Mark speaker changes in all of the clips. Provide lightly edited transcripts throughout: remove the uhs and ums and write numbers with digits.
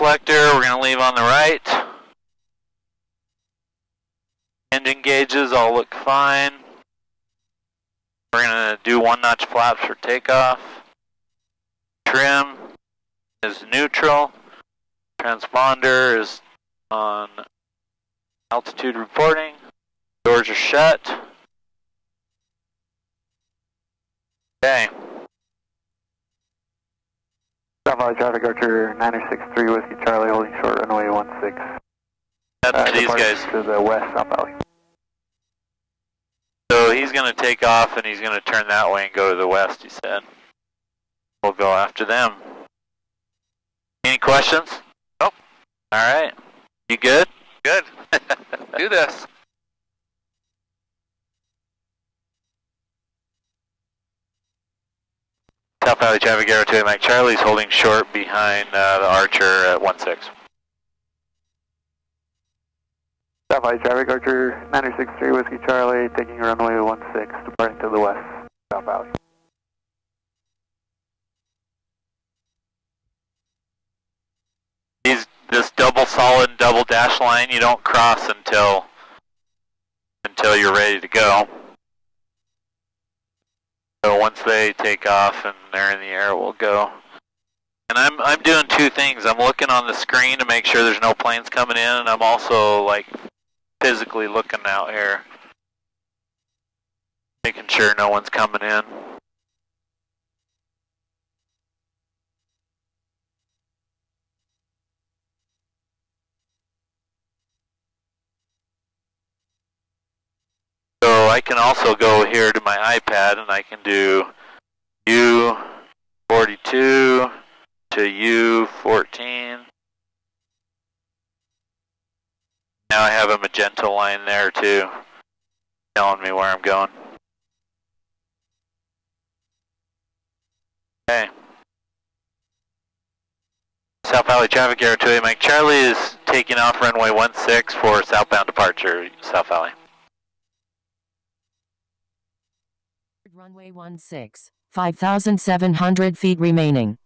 Speaker 1: selector, we're going to leave on the right. Engine gauges all look fine. We're going to do 1-notch flaps for takeoff. Trim is neutral. Transponder is on altitude reporting. Doors are shut. Okay.
Speaker 2: South Valley traffic, Archer 963 Whiskey Charlie, holding short runway 16.
Speaker 1: That's these guys.
Speaker 2: To the west, South Valley.
Speaker 1: So he's going to take off and he's going to turn that way and go to the west, he said. We'll go after them. Any questions?
Speaker 3: Nope.
Speaker 1: Alright. You good?
Speaker 3: Good. Do this.
Speaker 1: South Valley traffic, Aero 2 Mike Charlie's holding short behind the Archer at 16.
Speaker 2: South Valley traffic, Archer 963 Whiskey Charlie, taking runway 16, departing to the west, South Valley.
Speaker 1: This double solid, double dash line, you don't cross until you're ready to go. So once they take off and they're in the air, we'll go. And I'm doing two things. I'm looking on the screen to make sure there's no planes coming in, and I'm also like physically looking out here, making sure no one's coming in. So I can also go here to my iPad and I can do U42 to U14. Now I have a magenta line there too, telling me where I'm going. Okay. South Valley traffic, Aero 2 Mike Charlie is taking off runway 16 for southbound departure, South Valley.
Speaker 4: Runway 16, 5,700 feet remaining.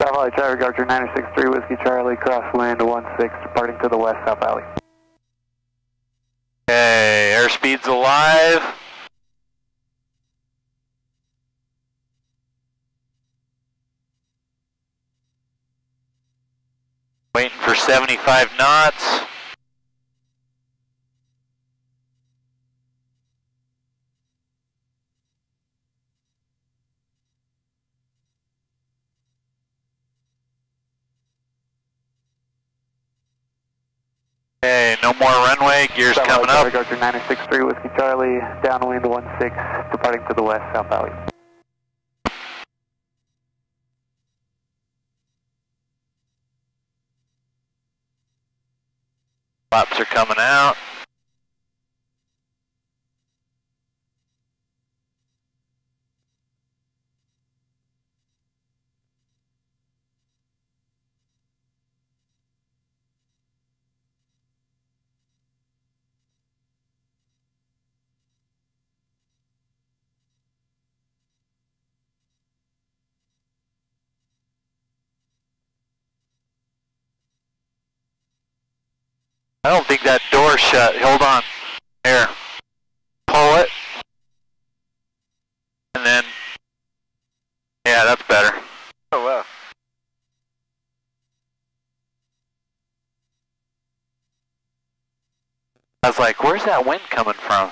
Speaker 2: South Valley traffic, Archer 963 Whiskey Charlie, crosswind 16, departing to the west, South Valley.
Speaker 1: Okay, airspeed's alive. Waiting for 75 knots. Okay, no more runway, gears coming up.
Speaker 2: Archer 963 Whiskey Charlie, downwind 16, departing to the west, South Valley.
Speaker 1: Flaps are coming out. I don't think that door's shut. Hold on. Here. Pull it. And then, yeah, that's better.
Speaker 3: Oh, wow.
Speaker 1: I was like, where's that wind coming from?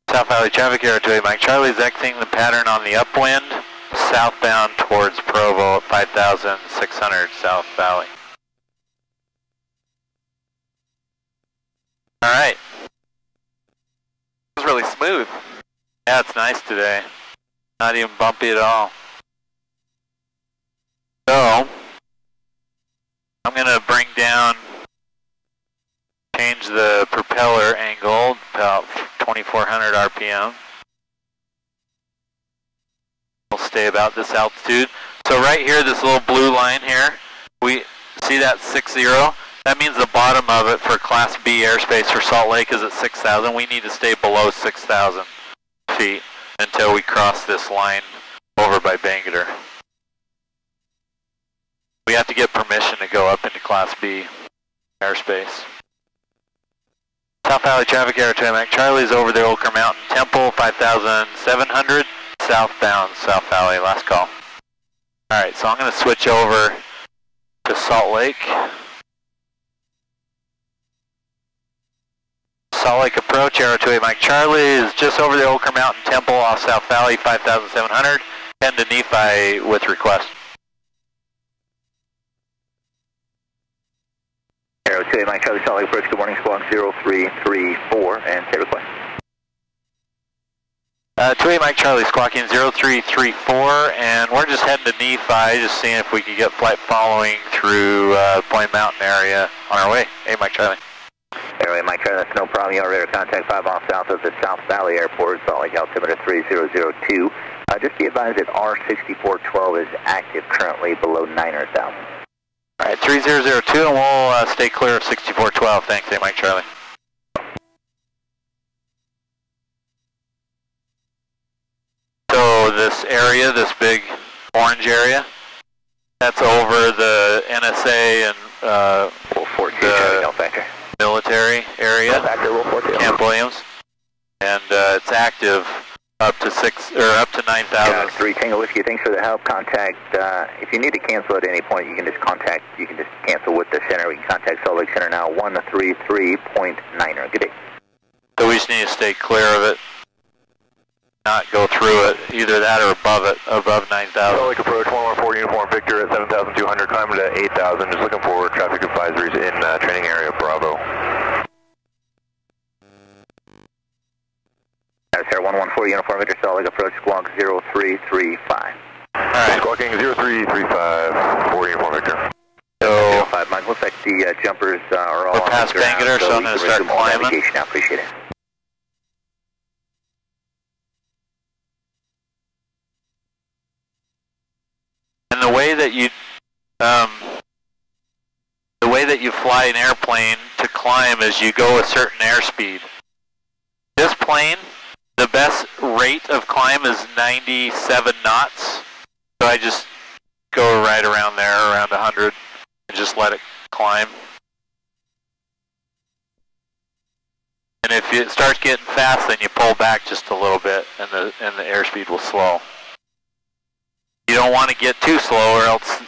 Speaker 1: South Valley traffic, Aero 2 Mike Charlie's exiting the pattern on the upwind, southbound towards Provo at 5,600 South Valley. Alright.
Speaker 3: It was really smooth.
Speaker 1: Yeah, it's nice today. Not even bumpy at all. So, I'm going to bring down, change the propeller angle, about 2,400 RPM. about this altitude. So right here, this little blue line here, we see that 60. That means the bottom of it for Class B airspace for Salt Lake is at 6,000. We need to stay below 6,000 feet until we cross this line over by Bangalore. We have to get permission to go up into Class B airspace. South Valley traffic, Airpot Mike Charlie is over the Oaker Mountain Temple, 5,700, southbound South Valley, last call. Alright, so I'm going to switch over to Salt Lake. Salt Lake approach, Airpot Mike Charlie is just over the Oaker Mountain Temple off South Valley, 5,700, head to Nephi with request.
Speaker 5: Airpot Mike Charlie, Salt Lake approach, good morning, squawk 0334, and say request.
Speaker 1: 28 Mike Charlie squawking 0334, and we're just heading to Nephi, just seeing if we could get flight following through Point Mountain area on our way. 8 Mike Charlie.
Speaker 5: Airway Mike Charlie, that's no problem. You are radar contact 5 miles south of the South Valley Airport, Salt Lake altimeter 3002. Just be advised that R6412 is active currently below 900,000.
Speaker 1: Alright, 3002, and we'll stay clear of 6412. Thanks, 8 Mike Charlie. So this area, this big orange area, that's over the NSA and
Speaker 5: the
Speaker 1: military area, Camp Williams, and it's active up to 9,000.
Speaker 5: 3 Tango Whiskey, thanks for the help. Contact, if you need to cancel at any point, you can just cancel with the center. We can contact Salt Lake Center now, 133.9er. Good day.
Speaker 1: So we just need to stay clear of it, not go through it, either that or above it, above 9,000.
Speaker 6: Salt Lake approach, 114 Uniform Victor at 7,200, climbing to 8,000, just looking for traffic advisories in training area Bravo.
Speaker 5: Sir, 114 Uniform Victor, Salt Lake approach, squawk 0335.
Speaker 1: Alright.
Speaker 6: Squawking 0335 for Uniform Victor.
Speaker 5: So, 05, Mike, looks like the jumpers are all
Speaker 1: we're past Bangalore, so I'm going to start climbing.
Speaker 5: Now, appreciate it.
Speaker 1: And the way that you fly an airplane to climb is you go a certain airspeed. This plane, the best rate of climb is 97 knots. So I just go right around there, around 100, and just let it climb. And if it starts getting fast, then you pull back just a little bit, and the airspeed will slow. You don't want to get too slow, or else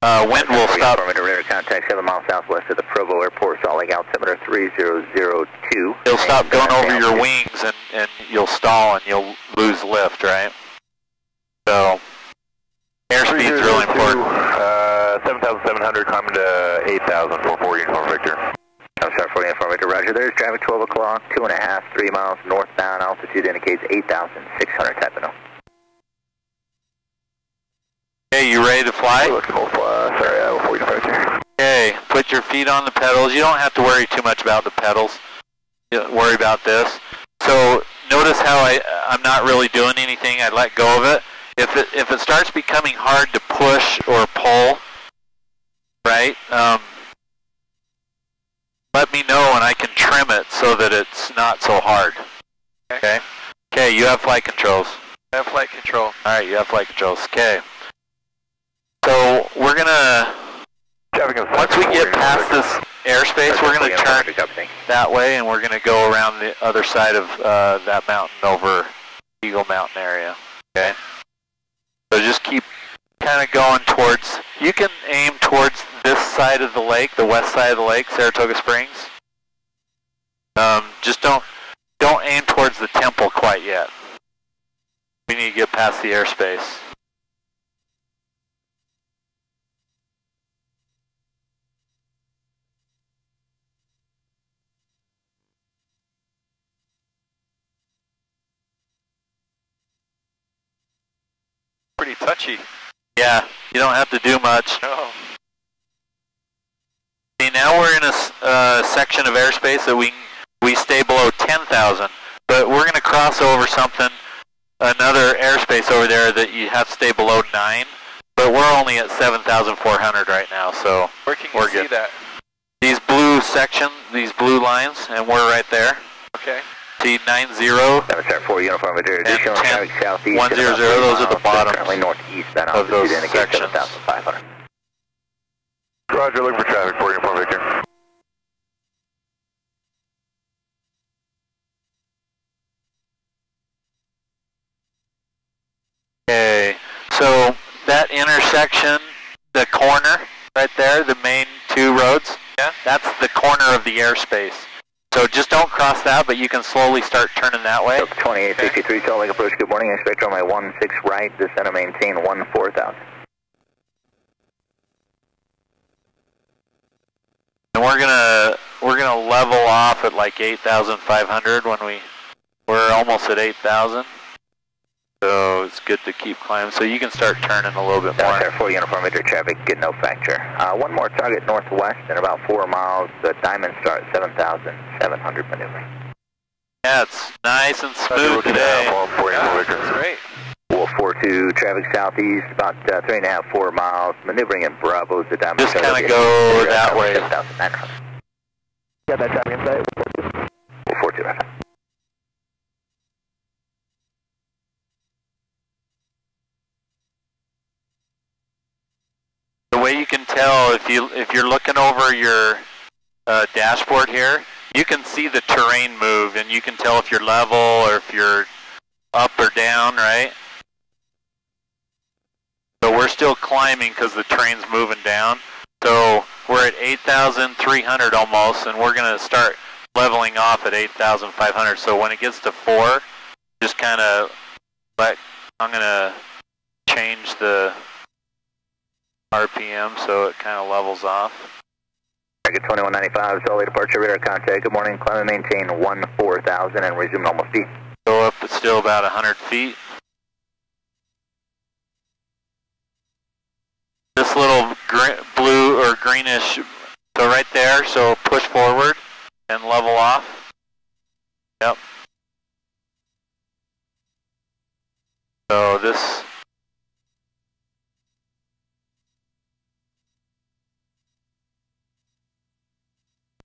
Speaker 1: wind will stop.
Speaker 5: Radar contact 7 miles southwest of the Provo Airport, Salt Lake altimeter 3002.
Speaker 1: It'll stop going over your wings, and you'll stall, and you'll lose lift, right? So airspeed's really important.
Speaker 6: 7,700, climbing to 8,000 for Uniform Victor.
Speaker 5: I'm sorry for Uniform Victor, roger. There's traffic 12 o'clock, 2.5, 3 miles northbound, altitude indicates 8,600, type of no.
Speaker 1: Okay, you ready to fly?
Speaker 6: Sorry, 45 here.
Speaker 1: Okay, put your feet on the pedals. You don't have to worry too much about the pedals. You don't worry about this. So notice how I'm not really doing anything. I let go of it. If it starts becoming hard to push or pull, right? Let me know and I can trim it so that it's not so hard. Okay. Okay, you have flight controls.
Speaker 3: I have flight control.
Speaker 1: All right, you have flight controls. Okay. So we're gonna, once we get past this airspace, we're gonna turn that way, and we're gonna go around the other side of that mountain over Eagle Mountain area. Okay. So just keep kind of going towards. You can aim towards this side of the lake, the west side of the lake, Saratoga Springs. Just don't aim towards the temple quite yet. We need to get past the airspace.
Speaker 3: Pretty touchy.
Speaker 1: Yeah, you don't have to do much.
Speaker 3: No.
Speaker 1: See, now we're in a section of airspace that we stay below 10,000, but we're going to cross over something another airspace over there that you have to stay below 9, but we're only at 7,400 right now, so
Speaker 3: where can
Speaker 1: we're
Speaker 3: you see
Speaker 1: good.
Speaker 3: that?
Speaker 1: These blue sections, these blue lines, and we're right there.
Speaker 3: Okay.
Speaker 1: See 90
Speaker 5: 4 uniform additional traffic southeast
Speaker 1: 100, those are the bottoms
Speaker 5: currently northeastbound
Speaker 1: of those
Speaker 5: indicates
Speaker 1: sections.
Speaker 5: 7,500.
Speaker 6: Roger, looking for traffic, 4 uniform Victor.
Speaker 1: Okay, so that intersection, the corner right there, the main 2 roads,
Speaker 3: yeah,
Speaker 1: that's the corner of the airspace. So just don't cross that, but you can slowly start turning that way.
Speaker 5: 2863 Salt Lake approach, good morning. Expect runway 16 right, descend and maintain 14,000.
Speaker 1: And we're gonna level off at like 8,500 when we're almost at 8,000. So it's good to keep climbing. So you can start turning a little bit more.
Speaker 5: 4 uniform Victor traffic, get no factor. One more target northwest and about 4 miles. The Diamond Star at 7,700 maneuvering.
Speaker 1: Yeah, it's nice and smooth today.
Speaker 3: That's great.
Speaker 5: U42 traffic southeast, about 3.5, 4 miles. Maneuvering in Bravo's the Diamond
Speaker 1: Just
Speaker 5: Star.
Speaker 1: kind of go that way.
Speaker 5: 7,900.
Speaker 2: Got that traffic inside.
Speaker 5: U42 right now.
Speaker 1: The way you can tell if you're looking over your dashboard here, you can see the terrain move, and you can tell if you're level or if you're up or down, right? So we're still climbing because the terrain's moving down. So we're at 8,300 almost, and we're going to start leveling off at 8,500. So when it gets to 4, just kind of I'm going to change the RPM so it kind of levels off.
Speaker 5: Target 2195, Salt Lake departure radar contact. Good morning, climb and maintain 14,000 and resume normal speed.
Speaker 1: Go up, it's still about 100 feet. This little blue or greenish, so right there, so push forward and level off. Yep. So this,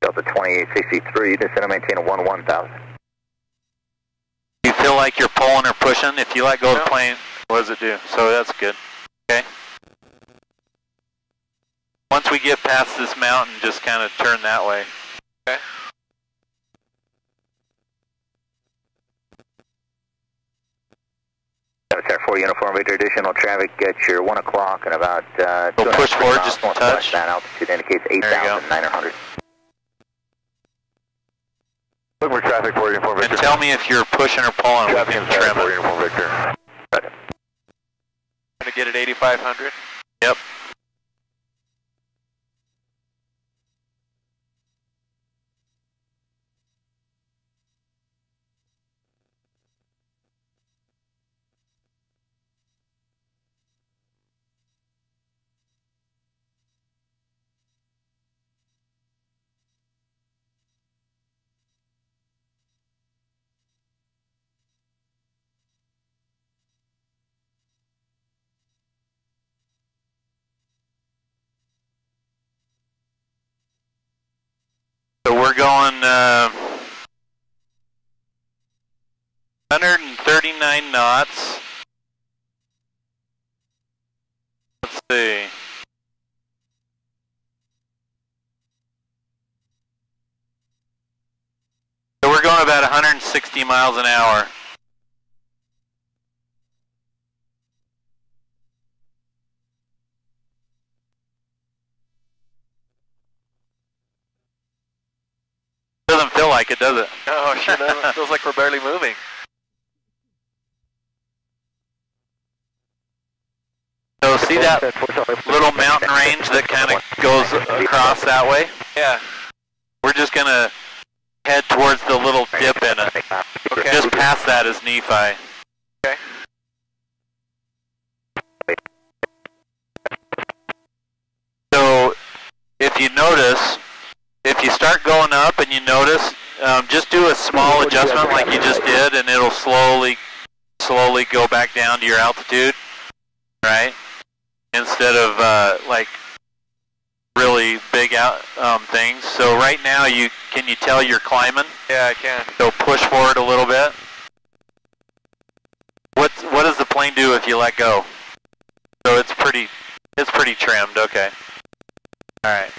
Speaker 5: Delta 2863, descend and maintain 11,000.
Speaker 1: you feel like you're pulling or pushing. If you let go of the plane, what does it do? So that's good. Okay. Once we get past this mountain, just kind of turn that way.
Speaker 3: Okay.
Speaker 5: Delta 4 uniform Victor, additional traffic at your 1 o'clock and about
Speaker 1: So push forward, just touch.
Speaker 5: Altitude indicates 8,900.
Speaker 6: Look for traffic, 4 uniform Victor.
Speaker 1: And tell me if you're pushing or pulling. We can trim
Speaker 6: 4
Speaker 1: it.
Speaker 6: uniform Victor.
Speaker 3: Gonna get at 8,500.
Speaker 1: Yep. So we're going 139 knots. Let's see. So we're going about 160 miles an hour. Doesn't feel like it, does it?
Speaker 3: No, sure doesn't. Feels like we're barely moving.
Speaker 1: So see that little mountain range that kind of goes across that way?
Speaker 3: Yeah.
Speaker 1: We're just going to head towards the little dip in it.
Speaker 3: Okay.
Speaker 1: Just past that is Nephi.
Speaker 3: Okay.
Speaker 1: So if you notice, if you start going up and you notice, just do a small adjustment like you just did, and it'll slowly slowly go back down to your altitude, right? Instead of like really big out things. So right now, can you tell you're climbing?
Speaker 3: Yeah, I can.
Speaker 1: So push forward a little bit. What does the plane do if you let go? So it's pretty trimmed. Okay. All right.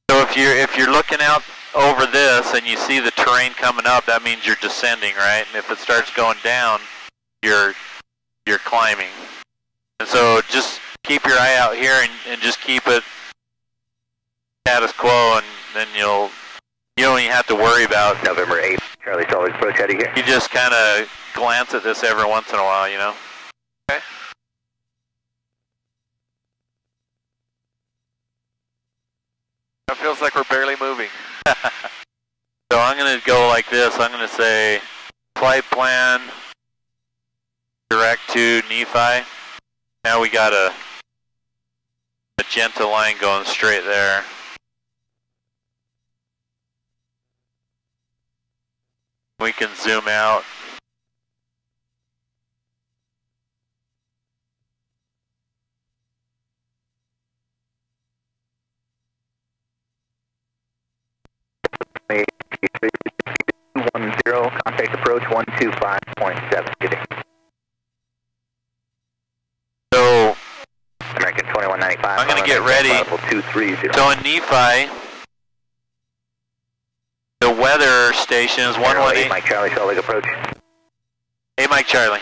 Speaker 1: So if you're looking out over this and you see the terrain coming up, that means you're descending, right? And if it starts going down, you're climbing. And so just keep your eye out here and just keep it status quo, and then you don't even have to worry about
Speaker 5: November 8th, Charlie Solid approach out of here.
Speaker 1: You just kind of glance at this every once in a while, you know?
Speaker 3: Okay. It feels like we're barely moving.
Speaker 1: So I'm going to go like this. I'm going to say flight plan, direct to Nephi. Now we got a magenta line going straight there. We can zoom out.
Speaker 5: May 210, contact approach 125.7. Good day.
Speaker 1: So
Speaker 5: American 2195.
Speaker 1: I'm going to get ready.
Speaker 5: 230.
Speaker 1: So in Nephi, the weather station is 118.
Speaker 5: Mike Charlie, Salt Lake approach.
Speaker 1: Hey, Mike Charlie.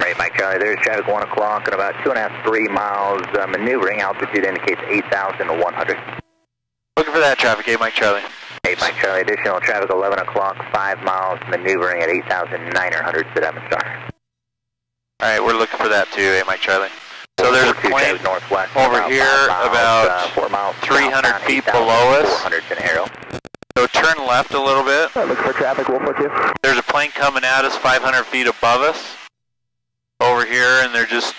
Speaker 5: Right, Mike Charlie, there's traffic 1 o'clock and about 2.5, 3 miles. Maneuvering altitude indicates 8,100.
Speaker 1: Looking for that traffic, hey, Mike Charlie.
Speaker 5: Hey, Mike Charlie, additional traffic 11 o'clock, 5 miles, maneuvering at 8,900 to Diamond Star.
Speaker 1: Alright, we're looking for that too, hey, Mike Charlie. So there's a plane
Speaker 5: northwest,
Speaker 1: over here about
Speaker 5: 4 miles,
Speaker 1: 300 feet below us.
Speaker 5: 400 to Arrow.
Speaker 1: So turn left a little bit.
Speaker 5: Look for traffic, U42.
Speaker 1: There's a plane coming at us 500 feet above us. Over here, and they're just...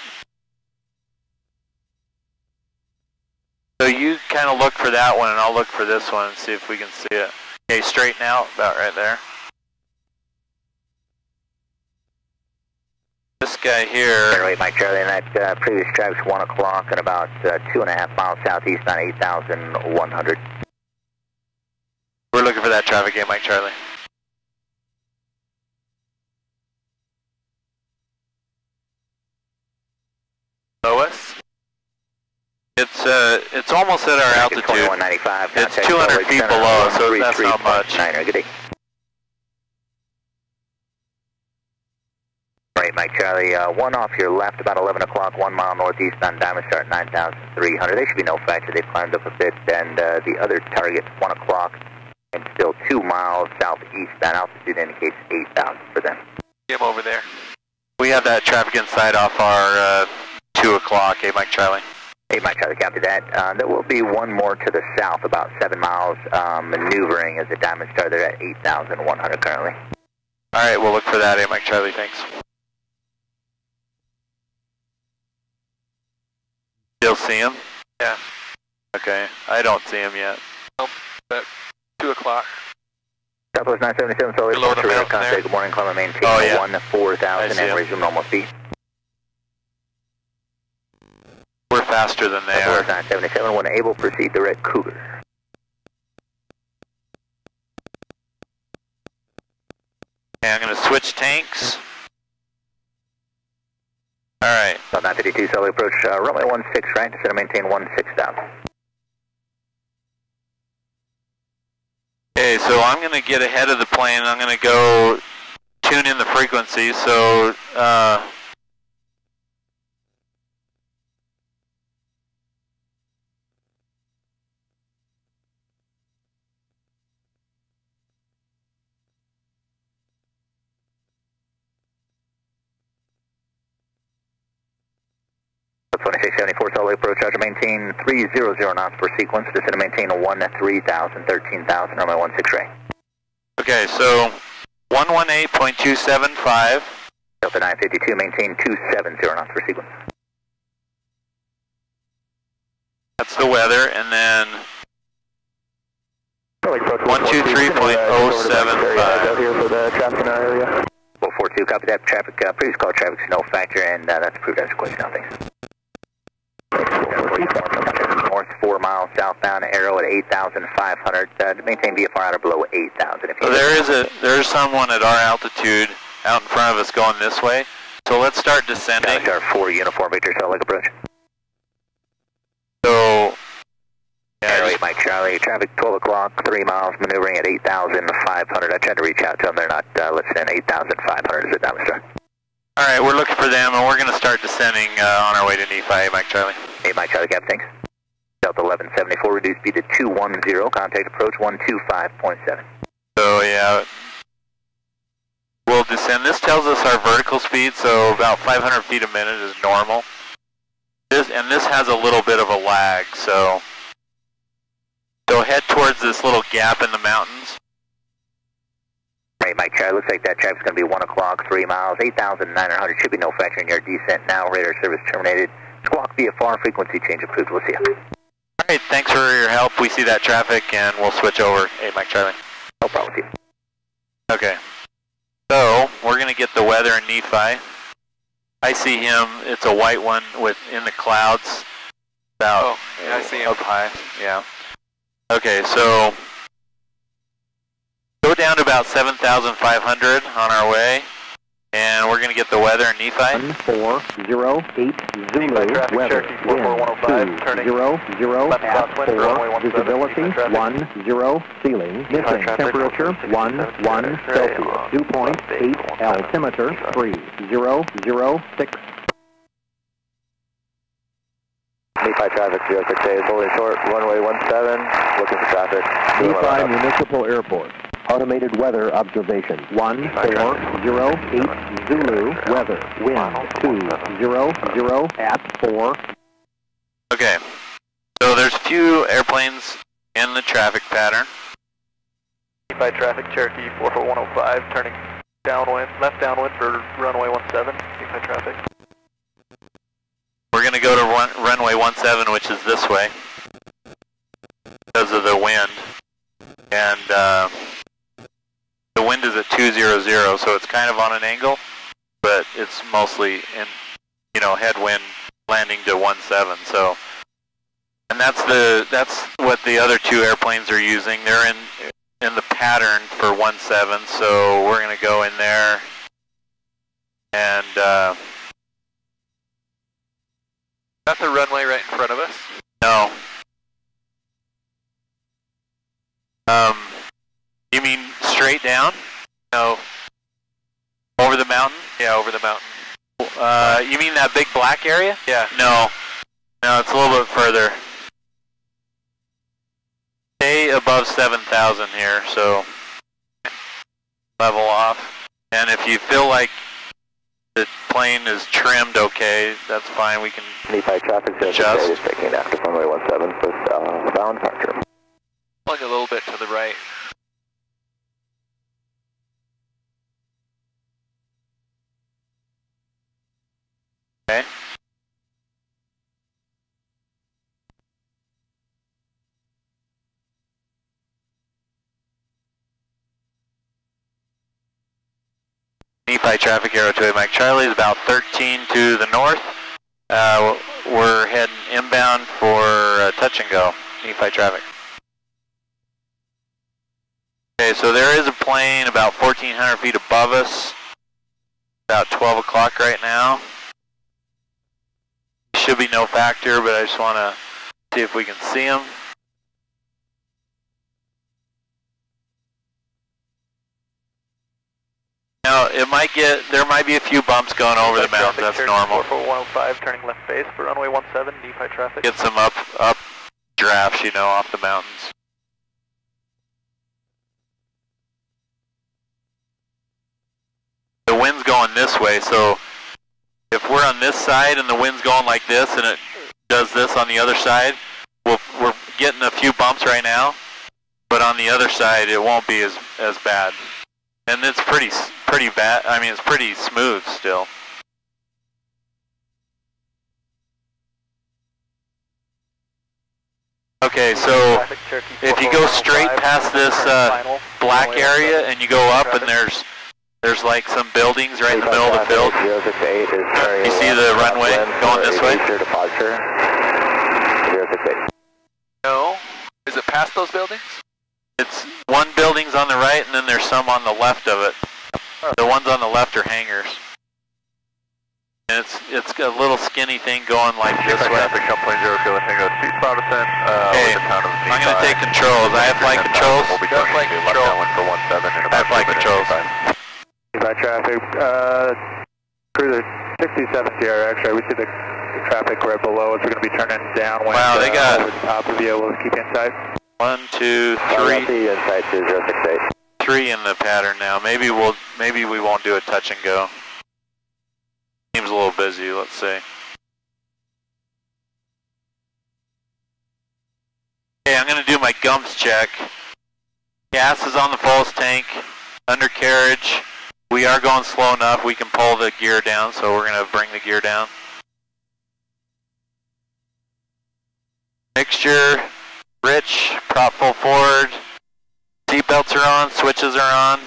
Speaker 1: So you kind of look for that one, and I'll look for this one and see if we can see it. Okay, straighten out, about right there. This guy here...
Speaker 5: Right, Mike Charlie, and that previous traffic's 1 o'clock and about 2.5 miles southeast on 8,100.
Speaker 1: We're looking for that traffic, hey, Mike Charlie. Lois? It's almost at our altitude.
Speaker 5: 2195.
Speaker 1: It's 200 feet below, so that's not much.
Speaker 5: Good day. Right, Mike Charlie, 1 off your left, about 11 o'clock, 1 mile northeast on Diamond Star at 9,300. There should be no fracture. They've climbed up a bit, and the other target, 1 o'clock, and still 2 miles southeast on altitude indicates 8,000 for them.
Speaker 3: Get him over there.
Speaker 1: We have that traffic inside off our 2 o'clock, hey, Mike Charlie.
Speaker 5: Hey, Mike Charlie, copy that. There will be one more to the south, about 7 miles, maneuvering as a Diamond Star. They're at 8,100 currently.
Speaker 1: All right, we'll look for that, hey, Mike Charlie, thanks. Still see him?
Speaker 3: Yeah.
Speaker 1: Okay, I don't see him yet.
Speaker 3: Nope, but 2 o'clock.
Speaker 5: Southwest 977, Salt Lake,
Speaker 3: Below the mountain
Speaker 5: contact,
Speaker 3: there.
Speaker 5: good morning, climb maintain
Speaker 1: Oh, yeah.
Speaker 5: 1-4000 and resume normal speed.
Speaker 1: We're faster than they
Speaker 5: Southwest
Speaker 1: are.
Speaker 5: 977, when able, proceed direct Cougar.
Speaker 1: Okay, I'm going to switch tanks. All right.
Speaker 5: South 952, Salt Lake approach, runway 16 right, instead of maintain 16,000.
Speaker 1: Okay, so I'm going to get ahead of the plane. I'm going to go tune in the frequency. So,
Speaker 5: So 2674, Salt Lake approach, Roger, maintain 300 knots per sequence, descend to maintain a 13,000, 13,000, runway 16 right.
Speaker 1: okay, so 118.275.
Speaker 5: Delta 952, maintain 270 knots per sequence.
Speaker 1: That's the weather, and then 123.075.
Speaker 5: Here for the traffic in our area. U42, copy that. Traffic, previous call traffic is no factor, and that's approved as requested now, thanks. North 4 miles southbound, arrow at 8,500. Maintain VFR out or below 8,000.
Speaker 1: There's someone at our altitude out in front of us going this way. So let's start descending.
Speaker 5: Star 4 Uniform Victor, Salt Lake approach.
Speaker 1: So, yeah,
Speaker 5: arrow 8 Mike Charlie, traffic 12 o'clock, 3 miles, maneuvering at 8,500. I tried to reach out to them, they're not listening. 8,500 is the diamond star.
Speaker 1: All right, we're looking for them, and we're going to start descending on our way to Nephi. Mike Charlie.
Speaker 5: 8 Mike Charlie, Cap, thanks. Delta 1174, reduce speed to 210, contact approach 125.7.
Speaker 1: So, yeah, we'll descend. This tells us our vertical speed, so about 500 feet a minute is normal. This has a little bit of a lag, so head towards this little gap in the mountains.
Speaker 5: Right, Mike Charlie, looks like that traffic's going to be 1 o'clock, 3 miles, 8,900. Should be no factor in your descent now. Radar service terminated. Squawk VFR, frequency change approved. We'll see you.
Speaker 1: All right, thanks for your help. We see that traffic, and we'll switch over. Hey, Mike Charlie.
Speaker 5: No problem with you.
Speaker 1: Okay. So, we're going to get the weather in Nephi. I see him. It's a white one in the clouds. About
Speaker 3: yeah, I see him.
Speaker 1: Up high. Yeah. Okay, so go down to about 7,500 on our way, and we're going to get the weather in Nephi.
Speaker 7: 1408 Zulu, weather, wind 200 at 4, visibility 10, ceiling, missing, temperature 11 Celsius, dew point 8, altimeter 3006.
Speaker 6: Nephi traffic 06A is holding short, runway 17, looking for traffic.
Speaker 7: Nephi Municipal Airport. Automated weather observation 1408 Zulu, weather, wind 200 at 4.
Speaker 1: Okay, so there's a few airplanes in the traffic pattern.
Speaker 3: Nephi traffic, Cherokee 44105, turning downwind, left downwind for runway 17, Nephi traffic.
Speaker 1: We're going to go to runway 17, which is this way, because of the wind. And the wind is at 200, so it's kind of on an angle, but it's mostly in, headwind landing to 17. So, and that's what the other two airplanes are using. They're in the pattern for 17, so we're going to go in there and.
Speaker 3: Is that the runway right in front of us?
Speaker 1: No. You mean straight down? No. Over the mountain?
Speaker 3: Yeah, over the mountain.
Speaker 1: You mean that big black area?
Speaker 3: Yeah.
Speaker 1: No. No, it's a little bit further. Stay above 7,000 here, so level off. And if you feel like the plane is trimmed okay, that's fine. We can
Speaker 6: Nephi traffic
Speaker 1: adjust.
Speaker 6: is taking after runway 17 with bound departure.
Speaker 3: Plug a little bit to the right.
Speaker 1: Okay. Nephi traffic, Arrow 2 Mike Charlie is about 13 to the north. We're heading inbound for touch and go, Nephi traffic. Okay, so there is a plane about 1,400 feet above us, about 12 o'clock right now. Should be no factor, but I just want to see if we can see him. Now, there might be a few bumps going over the mountains, that's normal.
Speaker 3: 44105, turning left base for runway 17, Nephi traffic.
Speaker 1: Get some up drafts, off the mountains. The wind's going this way, so if we're on this side and the wind's going like this and it does this on the other side, we're getting a few bumps right now, but on the other side it won't be as bad. And it's pretty bad. I mean, it's pretty smooth still. Okay, so if you go straight past this black area and you go up and there's There's like some buildings right in the middle of the field.
Speaker 5: 068 is turning.
Speaker 1: You see the runway going this way?
Speaker 5: Departure. 068.
Speaker 3: No. Is it past those buildings?
Speaker 1: It's one building's on the right, and then there's some on the left of it. The ones on the left are hangars. And it's got a little skinny thing going like this way.
Speaker 6: Traffic plane 0 Kilo Tango, cease Protestant.
Speaker 1: Okay, I'm going to take controls. I have flight controls.
Speaker 6: We'll be turning left downwind for 17 in about 2 minutes.
Speaker 1: Controls.
Speaker 2: By traffic, cruiser 67 TRX, right? We see the traffic right below us. We're going to be turning downwind.
Speaker 1: Wow, they got
Speaker 2: over the top of you. We'll keep you inside.
Speaker 1: 1, 2, 3.
Speaker 5: Inside 2068.
Speaker 1: 3 in the pattern now. Maybe we won't do a touch and go. Seems a little busy. Let's see. Okay, I'm going to do my gumps check. Gas is on the fullest tank. Undercarriage. We are going slow enough. We can pull the gear down, so we're going to bring the gear down. Mixture, rich, prop full forward. Seatbelts are on, switches are on.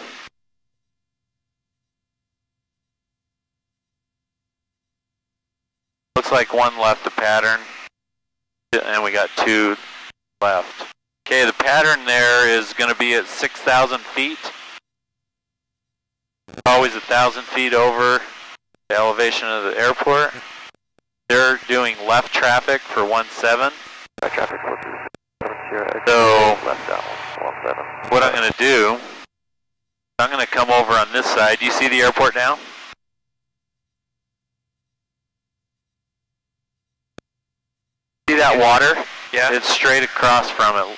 Speaker 1: Looks like one left the pattern, and we got 2 left. Okay, the pattern there is going to be at 6,000 feet. Always 1,000 feet over the elevation of the airport. They're doing left traffic for 17.
Speaker 2: Traffic
Speaker 1: So,
Speaker 2: left down 17.
Speaker 1: what I'm going to do, I'm going to come over on this side. Do you see the airport now? See that water?
Speaker 3: Yeah.
Speaker 1: It's straight across from it.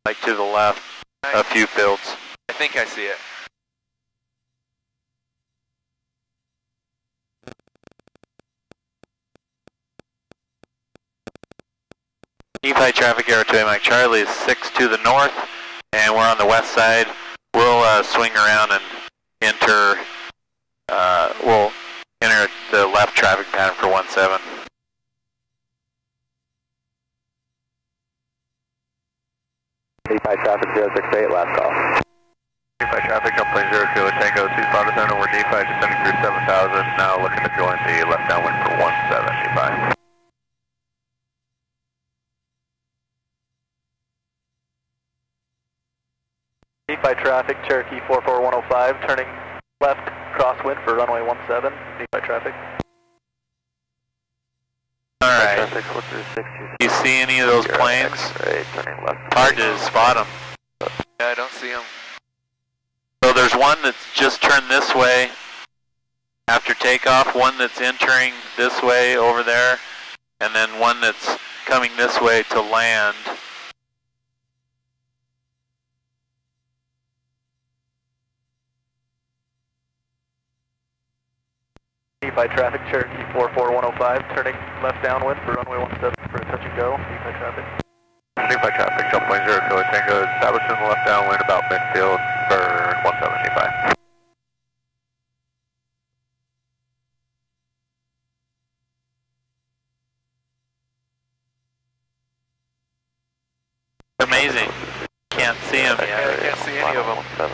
Speaker 1: Like to the left, a few fields.
Speaker 3: I think I see it.
Speaker 1: Nephi traffic Aero 2 Mike Charlie is 6 to the north, and we're on the west side. We'll swing around and enter, we'll enter the left traffic pattern for 17.
Speaker 5: Nephi traffic 068, last call.
Speaker 6: Nephi traffic, plane 0 Kilo Tango, cease Protestant, over Nephi, descending through 7,000, now looking to join the left downwind for 17, Nephi.
Speaker 3: Nephi traffic, Cherokee 44105, turning left crosswind for runway 17, Nephi traffic.
Speaker 1: Alright, you see any of those planes? Hard to spot them.
Speaker 3: Yeah, I don't see them.
Speaker 1: So there's one that's just turned this way after takeoff, one that's entering this way over there, and then one that's coming this way to land.
Speaker 3: Nephi traffic, Cherokee 44105, turning left downwind for runway 17 for a touch and go, Nephi traffic.
Speaker 6: Nephi traffic, plane 0 Kilo Tango, establishing the left downwind about midfield for 17, Nephi.
Speaker 1: Amazing. Can't see them.
Speaker 3: Yeah, I can't see any of them.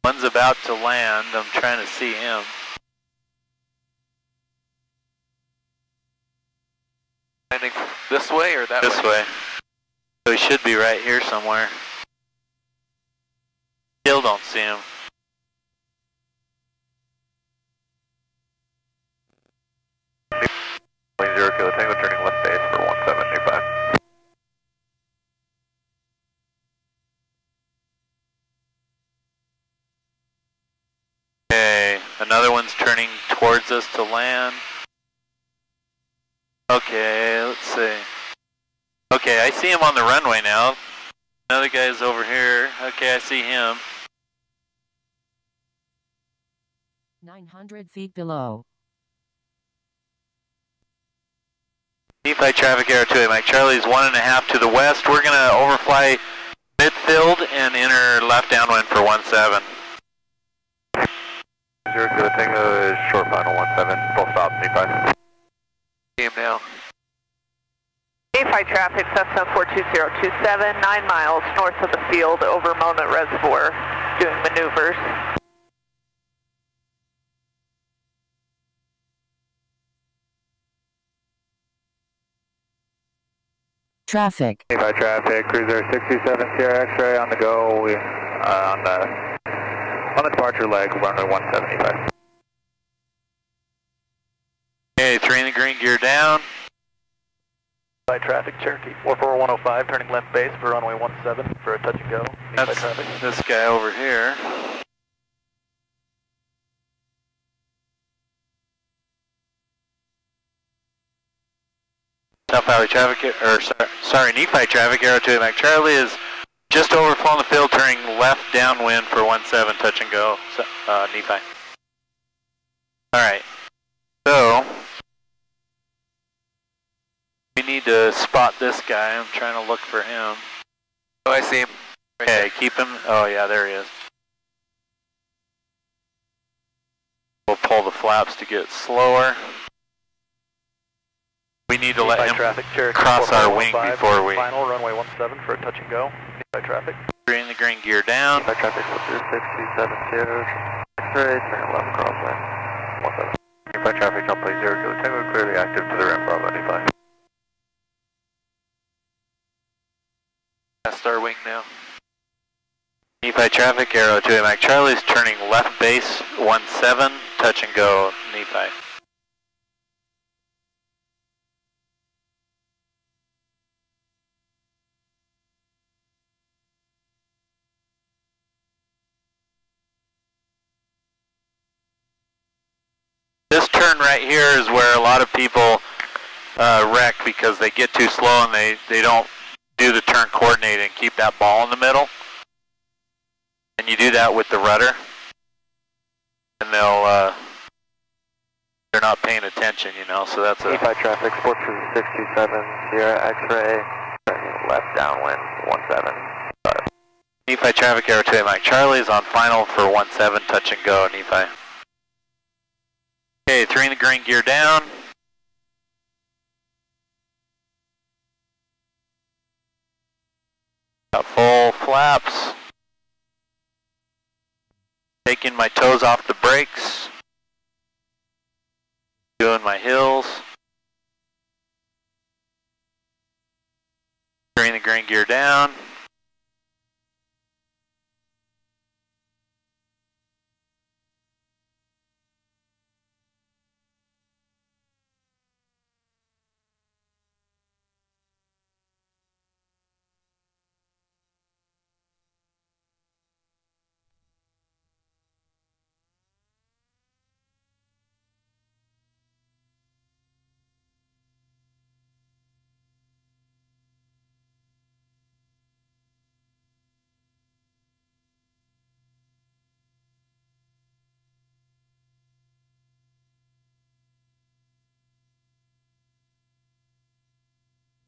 Speaker 1: One's about to land. I'm trying to see him.
Speaker 3: Landing this way or that way?
Speaker 1: This way. So he should be right here somewhere. Still don't see him.
Speaker 6: Plane 0 Kilo Tango, turning left base for 17, Nephi.
Speaker 1: Okay, another one's turning towards us to land. Okay, let's see. Okay, I see him on the runway now. Another guy's over here. Okay, I see him.
Speaker 4: 900 feet below.
Speaker 1: Nephi traffic Aero 2 Mike Charlie's 1.5 to the west. We're going to overfly midfield and enter left downwind for 17.
Speaker 6: Zero Tango is short final 17, full stop, Nephi.
Speaker 3: Team now.
Speaker 8: Nephi traffic, Cessna 42027, 9 miles north of the field over Mona Reservoir, doing maneuvers.
Speaker 4: Traffic.
Speaker 2: Nephi traffic, cruiser 67 Sierra X-ray on the go. We on the departure leg, runway 175.
Speaker 1: Okay, 3 in the green, gear down.
Speaker 3: By traffic, Cherokee 44105, turning left base for runway 17 for a touch and go.
Speaker 1: That's
Speaker 3: traffic.
Speaker 1: this guy over here. South Valley traffic, or sorry, Nephi traffic, Aero 2 Mac Charlie is just overflowing the field, turning left downwind for 17, touch and go, Nephi. Alright, so we need to spot this guy. I'm trying to look for him.
Speaker 3: Oh, I see him. Right
Speaker 1: Okay,
Speaker 3: there.
Speaker 1: keep him. Oh yeah, there he is. We'll pull the flaps to get slower. We need to let him
Speaker 3: traffic, Cherokee
Speaker 1: cross our wing
Speaker 3: 44105,
Speaker 1: before we...
Speaker 3: Final runway 17 for a touch and go. Nephi traffic.
Speaker 1: 3 in the green, gear down.
Speaker 3: Nephi traffic, 67 Sierra X-ray, turning left crossway 17.
Speaker 6: Nephi traffic, I'll play Zero Tango, clearly active to the rim, Bravo, Nephi.
Speaker 1: That's our wing now. Nephi traffic, Aero 2 Mac Charlie's turning left base 17, touch and go, Nephi. This turn right here is where a lot of people wreck because they get too slow and they don't do the turn coordinated and keep that ball in the middle. And you do that with the rudder, and they're not paying attention, you know. So that's a
Speaker 3: Nephi traffic, 427 Sierra X-ray, turning left downwind 17.
Speaker 1: Nephi traffic, Aero 2 Mike Charlie is on final for 17, touch and go, Nephi. Okay, 3 in the green, gear down. Got full flaps. Taking my toes off the brakes. Doing my hills. 3 in the green, gear down.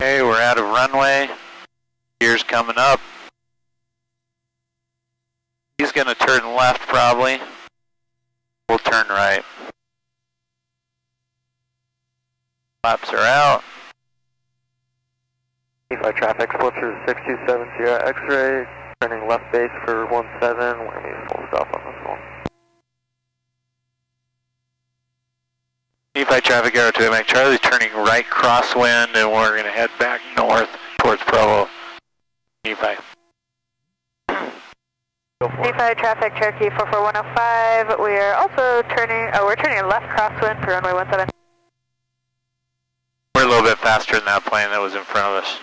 Speaker 1: Okay, we're out of runway. Gear's coming up. He's going to turn left probably. We'll turn right. Flaps are out.
Speaker 3: Nephi traffic, Split 627 Sierra X-ray, turning left base for 17. We're going to be full stop on this one.
Speaker 1: Nephi traffic, Aero 2 Mike Charlie, turning right crosswind, and we're going to head back north towards Provo. Nephi.
Speaker 8: Nephi traffic, Cherokee 44105. We are also turning, we're turning left crosswind for runway 17.
Speaker 1: We're a little bit faster than that plane that was in front of us.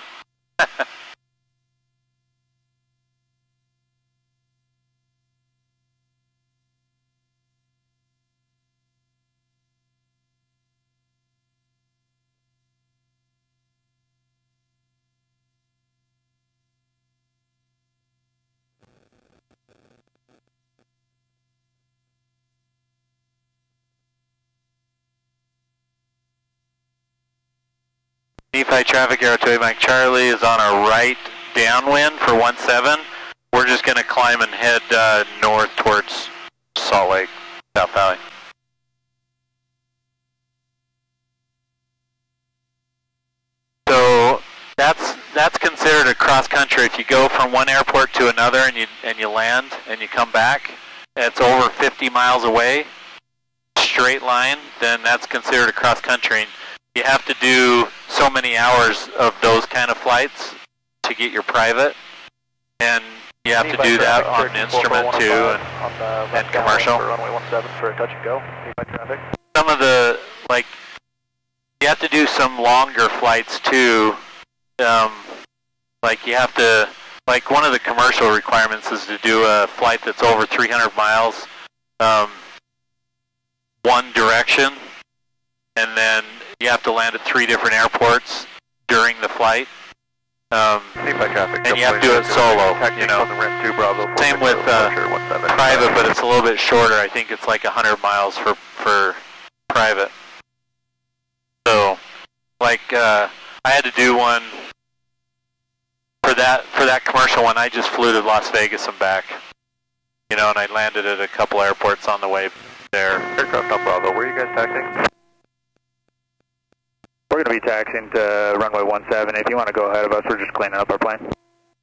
Speaker 1: Nephi traffic, Aero 2 Mike Charlie is on our right downwind for 17. We're just going to climb and head north towards Salt Lake. South Valley. So that's considered a cross country. If you go from one airport to another and you land and you come back, it's over 50 miles away, straight line, then that's considered a cross country. You have to do so many hours of those kind of flights to get your private, and you have to do that on an instrument too, and commercial.
Speaker 3: Runway 17 for a touch and go. Traffic.
Speaker 1: Some of the, like, you have to do some longer flights too. Like you have to, like one of the commercial requirements is to do a flight that's over 300 miles, one direction, and then you have to land at 3 different airports during the flight.
Speaker 6: Traffic,
Speaker 1: and you have to do it solo, you know. Same with private, but it's a little bit shorter. I think it's like 100 miles for private. So, like, I had to do one for that commercial one. I just flew to Las Vegas and back, you know, and I landed at a couple airports on the way there.
Speaker 6: Aircraft on Bravo, where are you guys taxiing?
Speaker 2: We're going to be taxiing to runway 17. If you want to go ahead of us, we're just cleaning up our plane.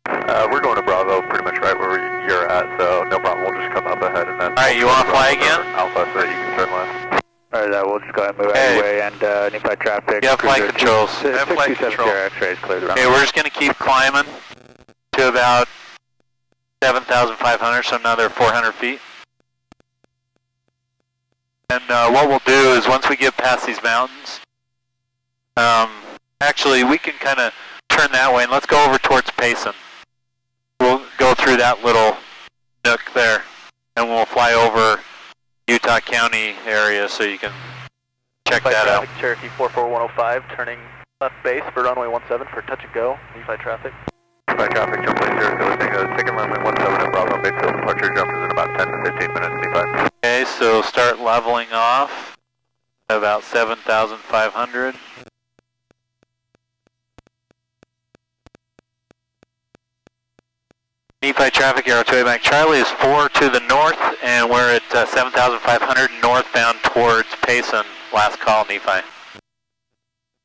Speaker 6: We're going to Bravo, pretty much right where you're at, so no problem. We'll just come up ahead and then.
Speaker 1: All right, you want to fly again?
Speaker 6: Alpha, so that you can turn left.
Speaker 2: All right, we'll just go ahead and move out of your way, and Nephi traffic.
Speaker 1: Yeah, flight controls.
Speaker 2: 67 X-ray is cleared.
Speaker 1: Okay, we're just going to keep climbing to about 7,500, so another 400 feet. And what we'll do is once we get past these mountains, actually we can kind of turn that way and let's go over towards Payson. We'll go through that little nook there and we'll fly over Utah County area so you can check that out.
Speaker 3: Cherokee 44105 turning left base for runway 17 for touch and go. Nephi traffic.
Speaker 6: Nephi traffic, jump plane 0, taking runway 17 at Bravo, base field departure jump is in about 10 to 15 minutes, Nephi.
Speaker 1: Okay, so start leveling off about 7,500. Nephi traffic, Aero 2 Mike Charlie is 4 to the north, and we're at 7,500 northbound towards Payson. Last call, Nephi.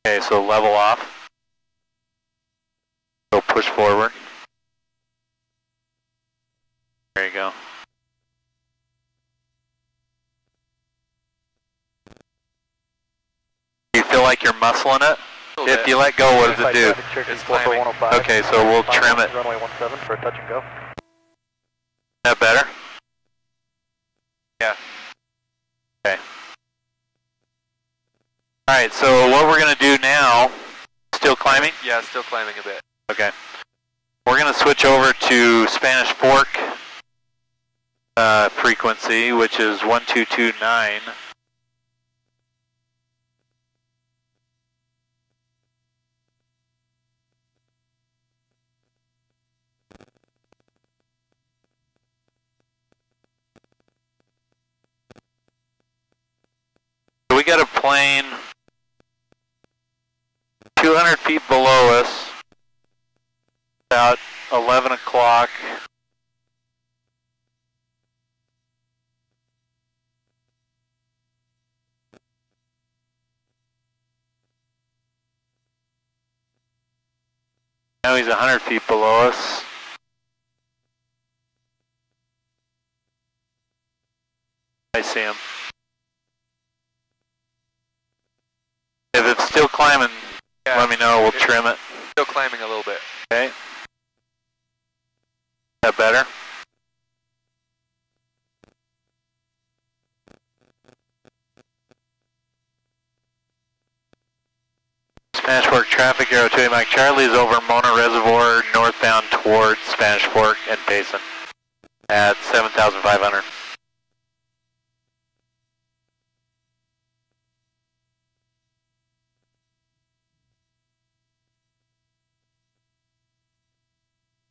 Speaker 1: Okay, so level off. Go push forward. There you go. You feel like you're muscling it? If you let go, what does it do?
Speaker 3: It's climbing.
Speaker 1: Okay, so we'll trim it.
Speaker 3: Runway 17 for a touch and go.
Speaker 1: That better?
Speaker 6: Yeah.
Speaker 1: Okay. Alright, so what we're going to do now, still climbing?
Speaker 6: Yeah, still climbing a bit.
Speaker 1: Okay. We're going to switch over to Spanish Fork frequency, which is 1229. We got a plane 200 feet below us, about 11 o'clock. Now he's 100 feet below us. I see him. If it's still climbing, yeah, let me know, we'll trim it.
Speaker 6: Still climbing a little bit.
Speaker 1: Okay. That better? Spanish Fork traffic, Aero 2 Mike Charlie is over Mona Reservoir, northbound towards Spanish Fork and Payson at 7,500.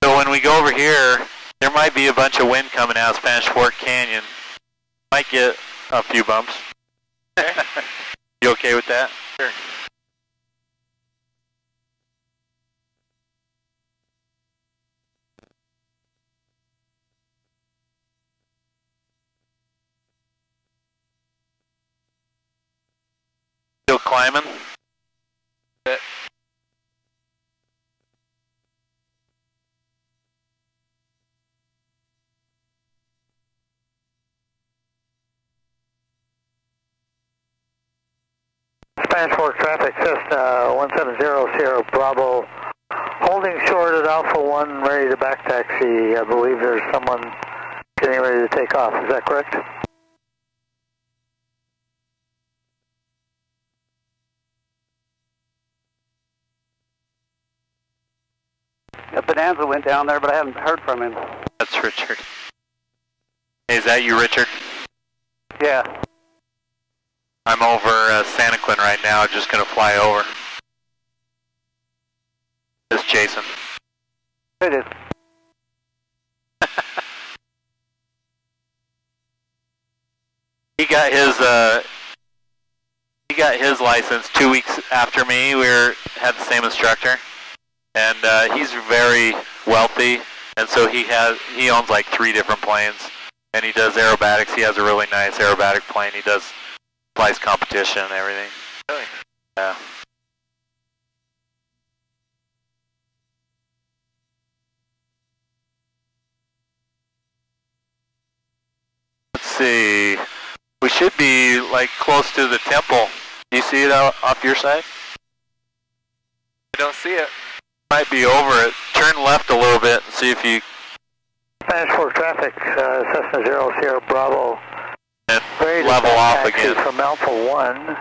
Speaker 1: When we go over here, there might be a bunch of wind coming out of Spanish Fork Canyon. Might get a few bumps. You okay with that?
Speaker 6: Sure.
Speaker 1: climbing.
Speaker 2: Spanish Fork traffic, Cessna 170 Sierra Bravo, holding short at Alpha 1, ready to back taxi. I believe there's someone getting ready to take off. Is that correct?
Speaker 9: Yeah, Bonanza went down there, but I haven't heard from him.
Speaker 1: That's Richard. Hey, is that you, Richard?
Speaker 9: Yeah.
Speaker 1: I'm over Santa Quinn right now, just gonna fly over. This is Jason.
Speaker 9: It is.
Speaker 1: He got his license 2 weeks after me. We had the same instructor, and he's very wealthy, and so he owns like 3 different planes, and he does aerobatics. He has a really nice aerobatic plane. He flies competition and everything.
Speaker 3: Really?
Speaker 1: Yeah. Let's see. We should be like close to the temple. Do you see it off your side?
Speaker 3: I don't see it.
Speaker 1: Might be over it. Turn left a little bit and see if you...
Speaker 2: Spanish Fork traffic, Cessna 0 Sierra Bravo.
Speaker 1: And level off again.
Speaker 2: From Alpha 1.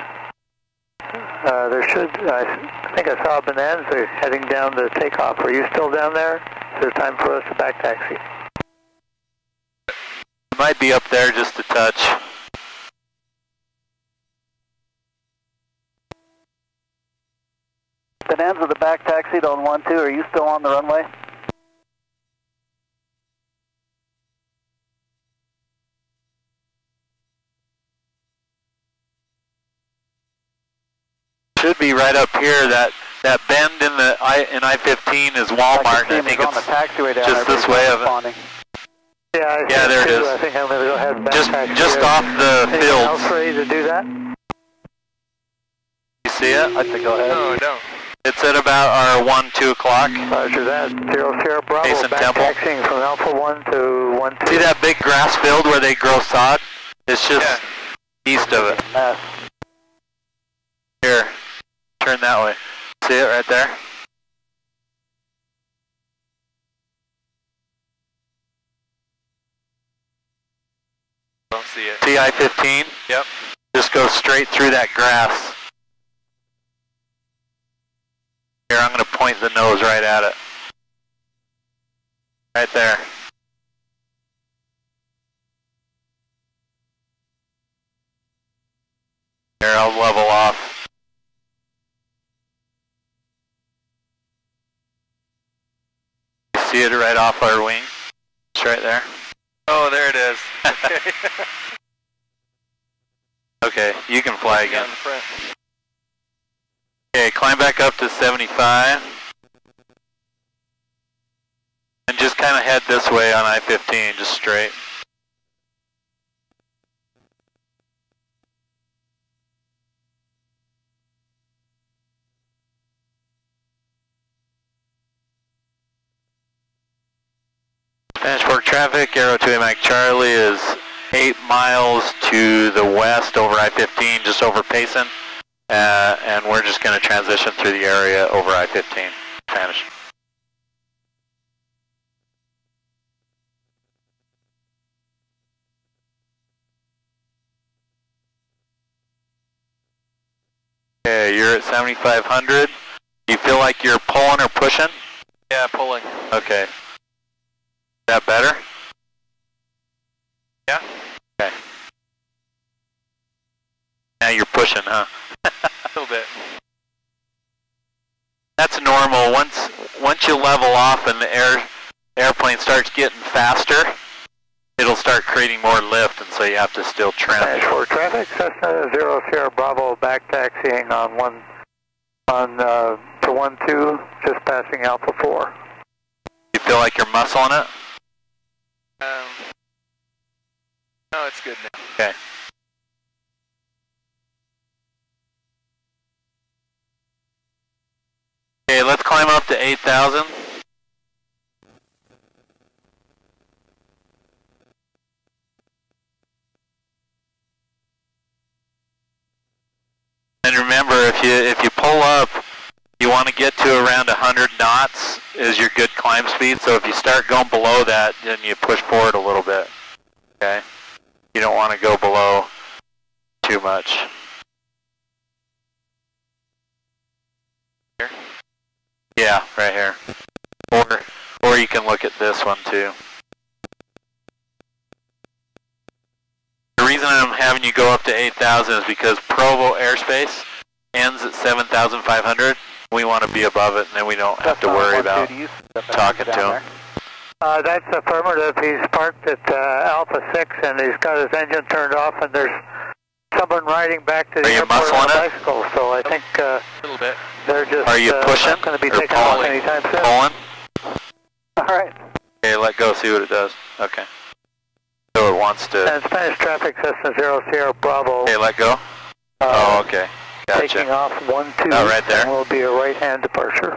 Speaker 2: There should, I think I saw a Bonanza heading down to takeoff. Are you still down there? Is there time for us to back taxi?
Speaker 1: It might be up there just a touch.
Speaker 9: Bonanza, the back taxied on 1-2. Are you still on the runway?
Speaker 1: Should be right up here. That bend in I-15 is Walmart. I think
Speaker 9: on the taxiway down
Speaker 1: just this way of it.
Speaker 2: Yeah,
Speaker 1: there it is.
Speaker 2: I think I'm going to go ahead and back taxi.
Speaker 1: Just off the
Speaker 2: Anything
Speaker 1: field.
Speaker 2: else ready to do that?
Speaker 1: You see it?
Speaker 9: I think go ahead.
Speaker 3: No, I don't.
Speaker 1: It's at about our 1-2 o'clock.
Speaker 2: Roger that. 0 Sierra Bravo,
Speaker 1: Mason
Speaker 2: back
Speaker 1: Temple.
Speaker 2: taxiing from Alpha 1 to 1-2.
Speaker 1: See that big grass field where they grow sod? It's just east of it. Here, turn that way. See it right there?
Speaker 3: Don't see it.
Speaker 1: See I-15?
Speaker 3: Yep.
Speaker 1: Just go straight through that grass. Here, I'm going to point the nose right at it. Right there. Here, I'll level off. You see it right off our wing? It's right there.
Speaker 3: Oh, there it is. Okay.
Speaker 1: Okay, you can fly again.
Speaker 3: In the front.
Speaker 1: Okay, climb back up to 75. And just kind of head this way on I-15, just straight. Spanish Fork traffic, Aero 2 Mike Charlie is 8 miles to the west over I-15, just over Payson. And we're just going to transition through the area over I-15. Spanish. Okay, you're at 7,500. You feel like you're pulling or pushing?
Speaker 3: Yeah, pulling.
Speaker 1: Okay. Is that better?
Speaker 3: Yeah.
Speaker 1: Okay. Now you're pushing, huh?
Speaker 3: A little bit.
Speaker 1: That's normal. Once you level off and the airplane starts getting faster, it'll start creating more lift, and so you have to still trim.
Speaker 2: Spanish Fork traffic, Cessna 0 Sierra Bravo, back taxiing to 1-2, just passing Alpha 4.
Speaker 1: You feel like you're muscling it?
Speaker 3: No, it's good now.
Speaker 1: Okay. Okay, let's climb up to 8,000. And remember, if you pull up, you want to get to around 100 knots is your good climb speed. So if you start going below that, then you push forward a little bit. Okay? You don't want to go below too much. Here? Yeah, right here. Or you can look at this one too. The reason I'm having you go up to 8,000 is because Provo airspace ends at 7,500. We want to be above it, and then we don't have to worry about talking to him.
Speaker 2: That's affirmative. He's parked at Alpha 6, and he's got his engine turned off, and there's someone riding back to the airport on a bicycle. So I think
Speaker 3: a little bit.
Speaker 2: They're just
Speaker 1: Are you pushing
Speaker 2: not going to be
Speaker 1: or
Speaker 2: taken off
Speaker 1: pulling?
Speaker 2: anytime soon.
Speaker 1: Pulling?
Speaker 2: All right.
Speaker 1: Okay, let go, see what it does. Okay. So it wants to...
Speaker 2: And Spanish traffic Cessna 0 Sierra Bravo.
Speaker 1: Okay, let go. Oh, okay. Gotcha.
Speaker 2: Taking off 12.
Speaker 1: Oh, right there.
Speaker 2: And will be a right-hand departure.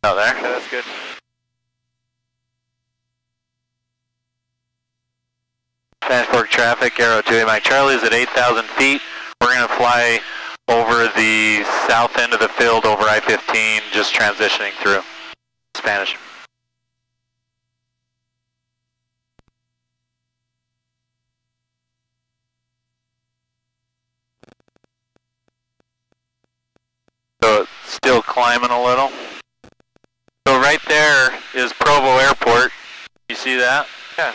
Speaker 1: Oh, there?
Speaker 3: Okay, that's good.
Speaker 1: Spanish Fork traffic, Aero 2 Mike Charlie is at 8,000 feet. We're going to fly over the south end of the field over I-15, just transitioning through. Spanish. So it's still climbing a little. So right there is Provo Airport. You see that?
Speaker 3: Yeah.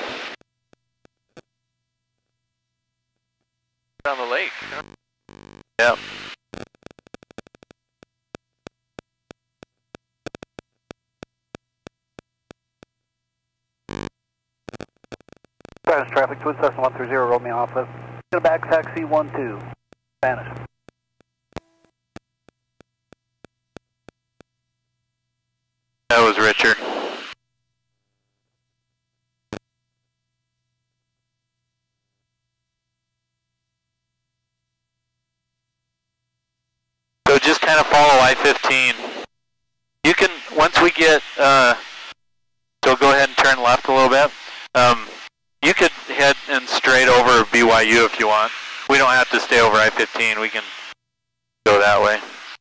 Speaker 3: On the lake.
Speaker 1: Yep.
Speaker 9: Spanish traffic, Twin Cessna 130, Romeo Alpha. Get a back taxi 12, Spanish.
Speaker 1: That was Richard. So just kind of follow I-15. You can, once we get, so go ahead and turn left a little bit. You could head and straight over BYU if you want. We don't have to stay over I-15. We can go that way.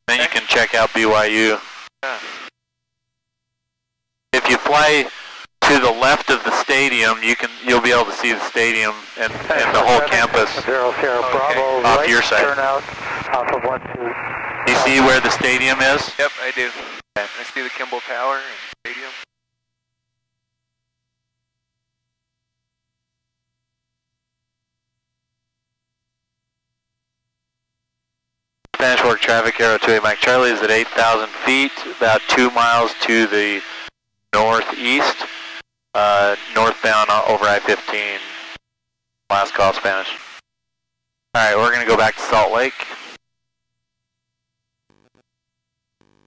Speaker 1: Then you can check out BYU.
Speaker 3: Yeah.
Speaker 1: If you fly to the left of the stadium, you'll be able to see the stadium and the whole campus
Speaker 2: 0 Sierra Bravo.
Speaker 1: off
Speaker 2: Right
Speaker 1: your side.
Speaker 2: Turn out off of 12.
Speaker 1: Do you see where the stadium is?
Speaker 3: Yep, I do. I see the Kimball Tower and stadium.
Speaker 1: Spanish Fork traffic, Aero 2 Mike Charlie is at 8,000 feet, about 2 miles to the northeast, northbound over I-15. Last call, Spanish. Alright, we're going to go back to Salt Lake.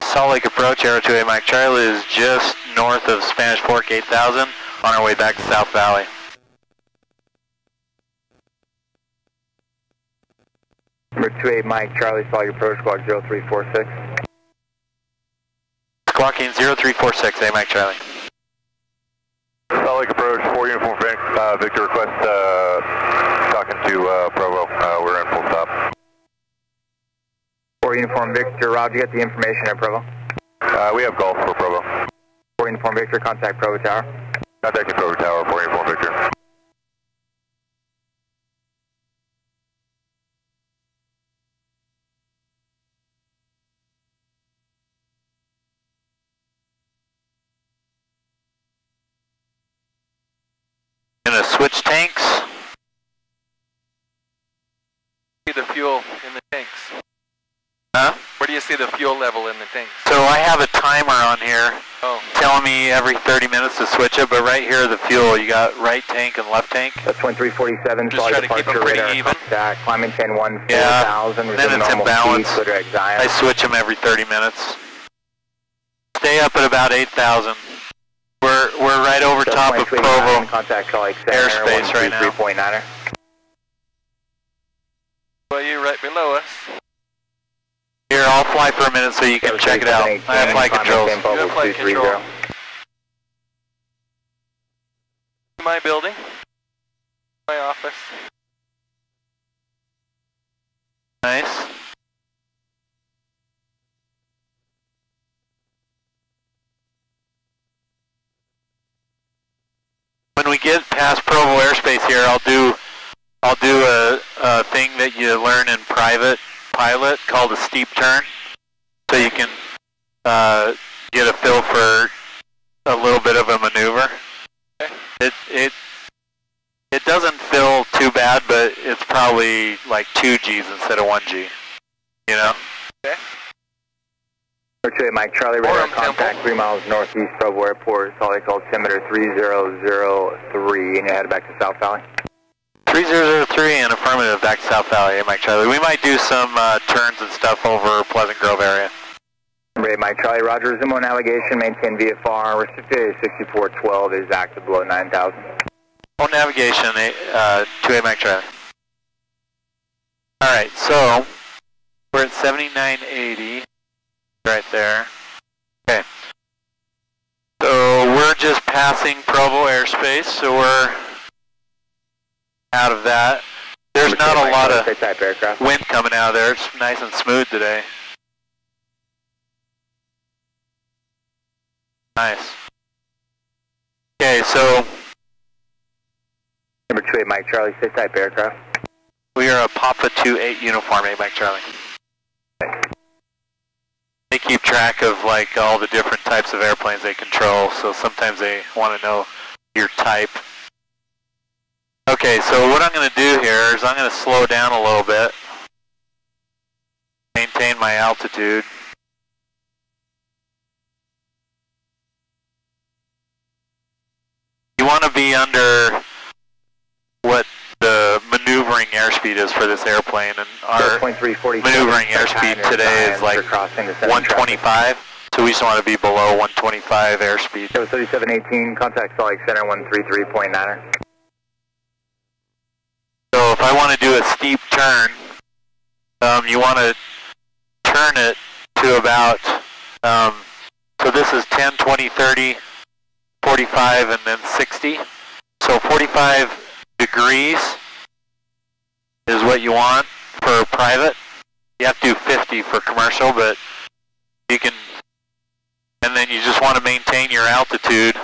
Speaker 1: Salt Lake approach, Aero 2 Mike Charlie is just north of Spanish Fork 8,000, on our way back to South Valley.
Speaker 5: Number 28 Mike Charlie, Salt Lake approach, squawk 0346.
Speaker 1: Squawking 0346, Mike Charlie.
Speaker 6: Salt Lake approach, 4 uniform Victor request, talking to Provo, we're in full stop.
Speaker 5: 4 uniform Victor, Roger, get the information at Provo.
Speaker 6: We have golf for Provo.
Speaker 5: 4 uniform Victor, contact Provo Tower.
Speaker 6: Contacting Provo Tower, 4 uniform Victor.
Speaker 1: Gonna switch tanks.
Speaker 3: See the fuel in the tanks.
Speaker 1: Huh?
Speaker 3: Where do you see the fuel level in the tanks?
Speaker 1: So I have a timer on here
Speaker 3: Oh.
Speaker 1: telling me every 30 minutes to switch it, but right here the fuel, you got right tank and left tank.
Speaker 5: That's 1347,
Speaker 3: Just try to keep them pretty even.
Speaker 5: Climbing 10-1,
Speaker 1: Yeah,
Speaker 5: 4,000,
Speaker 1: then it's in balance. I
Speaker 5: I
Speaker 1: switch them every 30 minutes. Stay up at about 8,000. We're right over top of Provo
Speaker 5: contact Salt Lake Center,
Speaker 1: airspace right now.
Speaker 5: 123.9er.
Speaker 3: Well, you're right below us.
Speaker 1: Here, I'll fly for a minute so you can check it out. I have flight controls.
Speaker 3: You have flight control. My building. My office.
Speaker 1: Nice. When we get past Provo airspace here, I'll do a thing that you learn in private pilot called a steep turn, so you can get a feel for a little bit of a maneuver. Okay. It doesn't feel too bad, but it's probably like 2 Gs instead of 1 G. You know?
Speaker 3: Okay.
Speaker 5: Roger, Mike Charlie, radar contact 3 miles northeast Provo Airport, Salt Lake altimeter 3003, and you're headed back to South Valley.
Speaker 1: 3003 and affirmative, back to South Valley, Mike Charlie. We might do some turns and stuff over Pleasant Grove area.
Speaker 5: Number 8, Mike Charlie, Roger, Zumo navigation, maintain VFR, restricted 6412 is active below 9,000.
Speaker 1: On navigation, 28 Mike Charlie. Alright, so we're at 7980, right there. Okay. So we're just passing Provo airspace, so we're out of that. There's not a lot of wind coming out of there. It's nice and smooth today. Nice. Okay, so
Speaker 5: Number 28 Mike Charlie, sit type aircraft.
Speaker 1: We are a Papa 28 uniform, 8 Mike Charlie. They keep track of like all the different types of airplanes they control, so sometimes they want to know your type. Okay, so what I'm going to do here is I'm going to slow down a little bit, maintain my altitude. You want to be under what the maneuvering airspeed is for this airplane, and our maneuvering airspeed today is like 125, so we just want to be below 125 airspeed.
Speaker 5: 3718, contact Salt Lake Center 133.9er.
Speaker 1: So if I want to do a steep turn, you want to turn it to about, so this is 10, 20, 30, 45, and then 60. So 45 degrees is what you want for private. You have to do 50 for commercial, but you can, and then you just want to maintain your altitude.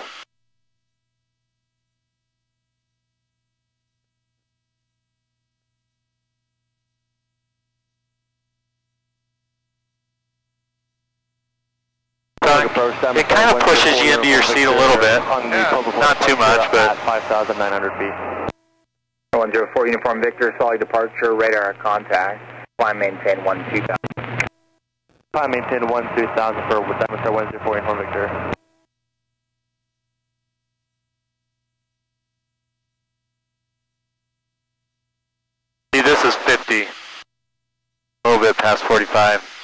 Speaker 1: It kind of pushes you into your seat a little bit. Not too much, but
Speaker 5: 5,900 feet. 104 Uniform Victor, solid departure, radar contact. Climb maintain 12,000.
Speaker 3: Climb maintain 12,000 for Mr. 104 Uniform Victor.
Speaker 1: See, this is 50. A little bit past 45.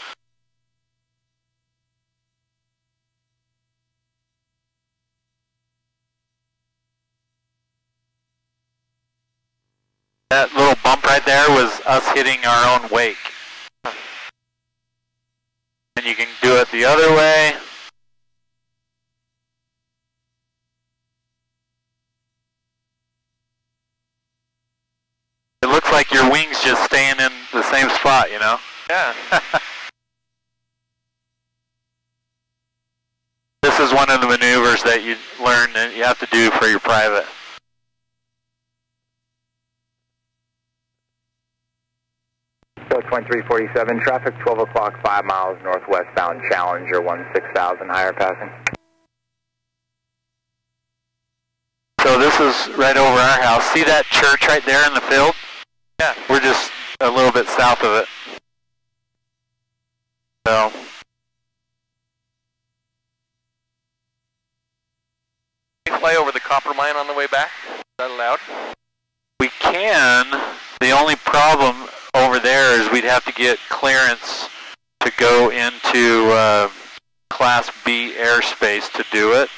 Speaker 1: That little bump right there was us hitting our own wake. And you can do it the other way. It looks like your wings just staying in the same spot, you know?
Speaker 3: Yeah.
Speaker 1: This is one of the maneuvers that you learn that you have to do for your private.
Speaker 5: So 2347, traffic 12 o'clock, 5 miles northwestbound, Challenger 16,000, higher passing.
Speaker 1: So this is right over our house. See that church right there in the field?
Speaker 3: Yeah.
Speaker 1: We're just a little bit south of it. So.
Speaker 3: Can you fly over the copper mine on the way back? Is that allowed?
Speaker 1: We can. The only problem over there is we'd have to get clearance to go into Class B airspace to do it,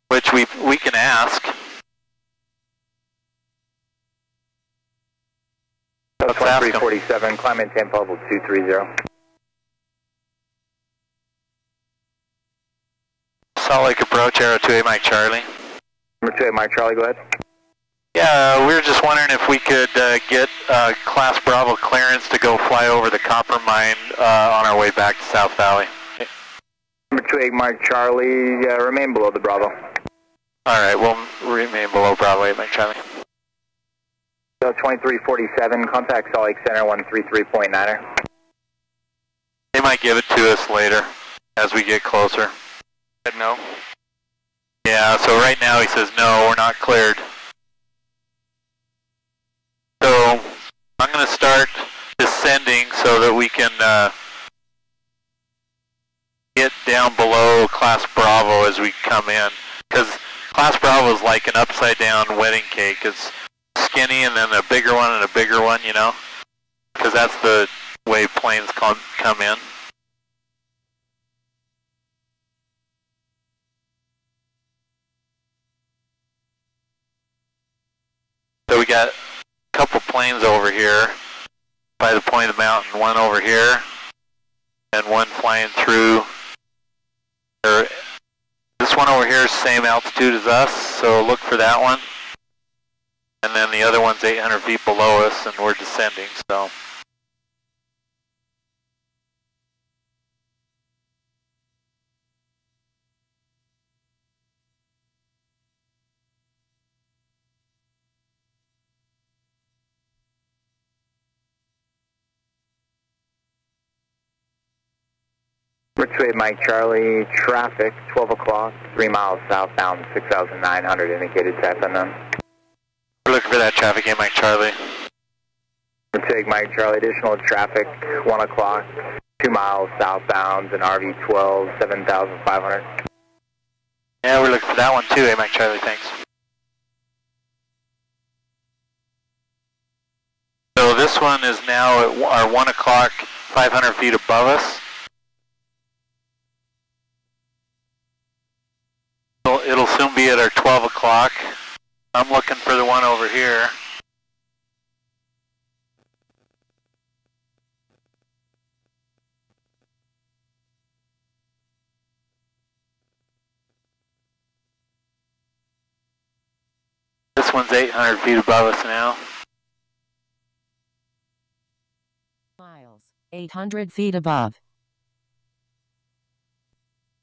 Speaker 1: which we can ask.
Speaker 5: So 2347, climb maintain level 230.
Speaker 1: Salt Lake approach, Aero 2A Mike Charlie.
Speaker 5: Number 2A Mike Charlie, go ahead.
Speaker 1: Yeah, we were just wondering if we could get Class Bravo clearance to go fly over the copper mine on our way back to South Valley.
Speaker 5: Number 2A Mike Charlie, remain below the Bravo.
Speaker 1: Alright, we'll remain below Bravo 8 Mike Charlie.
Speaker 5: So 2347, contact Salt Lake Center 133.9er.
Speaker 1: They might give it to us later as we get closer.
Speaker 3: Said no?
Speaker 1: Yeah, so right now he says no, we're not cleared. So I'm going to start descending so that we can get down below Class Bravo as we come in. Because Class Bravo is like an upside down wedding cake. It's skinny and then a bigger one and a bigger one, you know? Because that's the way planes come in. So we got a couple planes over here by the point of the mountain, one over here and one flying through. This one over here is same altitude as us, so look for that one. And then the other one's 800 feet below us and we're descending, so.
Speaker 5: Number 2A Mike Charlie, traffic, 12 o'clock, 3 miles southbound, 6,900, indicated type unknown.
Speaker 1: We're looking for that traffic, Mike Charlie.
Speaker 5: Number 2A Mike Charlie, additional traffic, 1 o'clock, 2 miles southbound, an RV-12, 7,500.
Speaker 1: Yeah, we're looking for that one too, Mike Charlie, thanks. So this one is now at our 1 o'clock, 500 feet above us. It'll soon be at our 12 o'clock. I'm looking for the one over here. This one's 800 feet above us now.
Speaker 4: Miles, 800 feet above.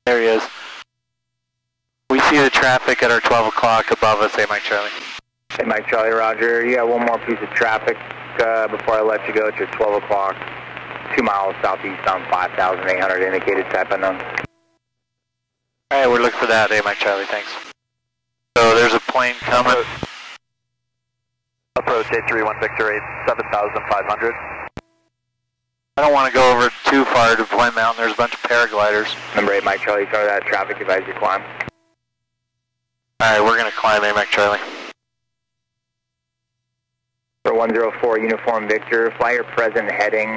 Speaker 1: There he is. We see the traffic at our 12 o'clock above us, Mike Charlie.
Speaker 5: Hey Mike Charlie, roger. You got one more piece of traffic before I let you go. It's your 12 o'clock, 2 miles southeast on 5,800, indicated type unknown.
Speaker 1: Alright, we're looking for that, Mike Charlie, thanks. So there's a plane coming.
Speaker 3: Approach 831 Victor 8, 7,500.
Speaker 1: I don't want to go over too far to Point Mountain. There's a bunch of paragliders.
Speaker 5: Number 8 Mike Charlie, cover that traffic, advise you climb.
Speaker 1: Alright, we're going to climb, Mike Charlie.
Speaker 5: For 104 Uniform Victor, fly your present heading,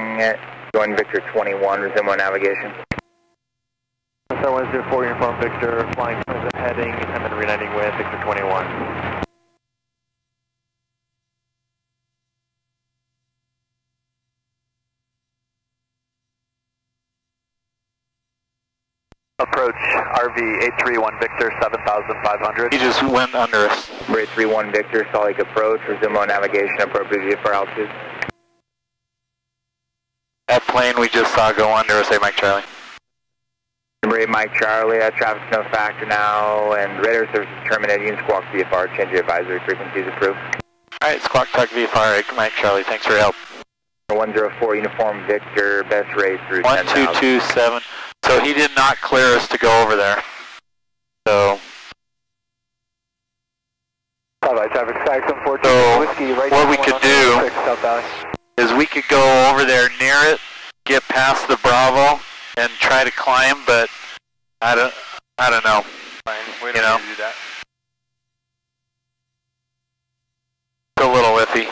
Speaker 5: join Victor 21, resume on navigation.
Speaker 3: So 104 Uniform Victor, flying present heading, and then reuniting with Victor 21. Approach RV 831 Victor 7,500.
Speaker 1: He just went under us.
Speaker 5: 831 Victor, Salt Lake approach, resume on navigation, appropriate for altitude.
Speaker 1: That plane we just saw go under us, Mike Charlie.
Speaker 5: Number 8 Mike Charlie, traffic's no factor now, and radar service is terminated. You can squawk VFR, change your advisory frequencies approved.
Speaker 1: Alright, Squawk Talk VFR, Mike Charlie, thanks for your help.
Speaker 5: 104 Uniform Victor, best rate through 10,000.
Speaker 1: 1227. So he did not clear us to go over there. So.
Speaker 3: Alright, traffic tax 14
Speaker 1: so
Speaker 3: whiskey, right
Speaker 1: what we could do
Speaker 3: is
Speaker 1: we could go over there near it, get past the Bravo, and try to climb, but I don't know.
Speaker 3: Fine, we don't need to do that.
Speaker 1: It's a little iffy.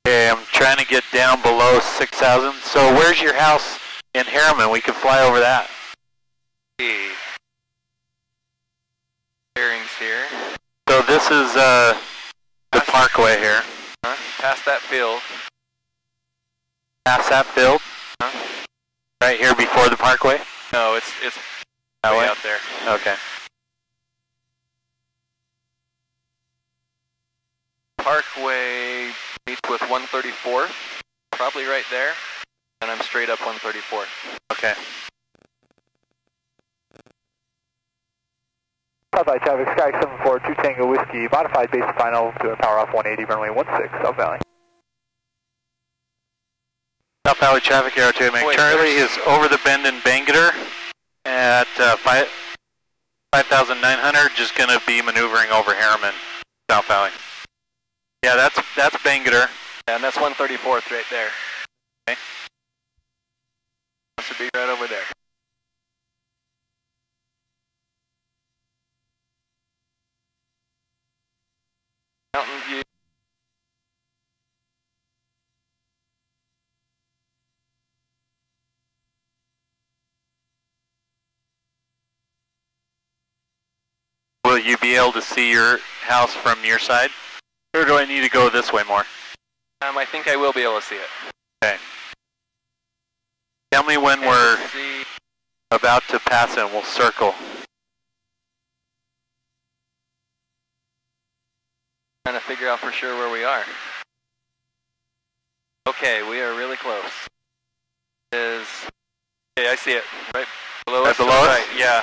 Speaker 1: Okay, I'm trying to get down below 6,000. So where's your house in Harriman? We could fly over that.
Speaker 3: Bearings here.
Speaker 1: So this is the parkway here.
Speaker 3: Past that field.
Speaker 1: Past that field? Right here before the parkway?
Speaker 3: No, it's
Speaker 1: that way
Speaker 3: out there.
Speaker 1: Okay.
Speaker 3: Parkway meets with 134th, probably right there, and I'm straight up 134th.
Speaker 1: Okay.
Speaker 9: Southside traffic, Sky 742 Tango Whiskey, modified base final to a power off 180, runway 16, South Valley.
Speaker 1: South Valley traffic, Aero 2 Mike Charlie is over the bend in Bangalore at 5,900, just going to be maneuvering over Harriman, South Valley. Yeah, that's Bangalore.
Speaker 3: Yeah, and that's 134th right there.
Speaker 1: Okay.
Speaker 3: Must be right over there. Mountain View.
Speaker 1: Will you be able to see your house from your side? Or do I need to go this way more?
Speaker 3: I think I will be able to see it.
Speaker 1: Okay. Tell me when we're about to pass it and we'll circle.
Speaker 3: Trying to figure out for sure where we are. Okay, we are really close. Okay, I see it. Right below us.
Speaker 1: Right below us?
Speaker 3: Right, yeah.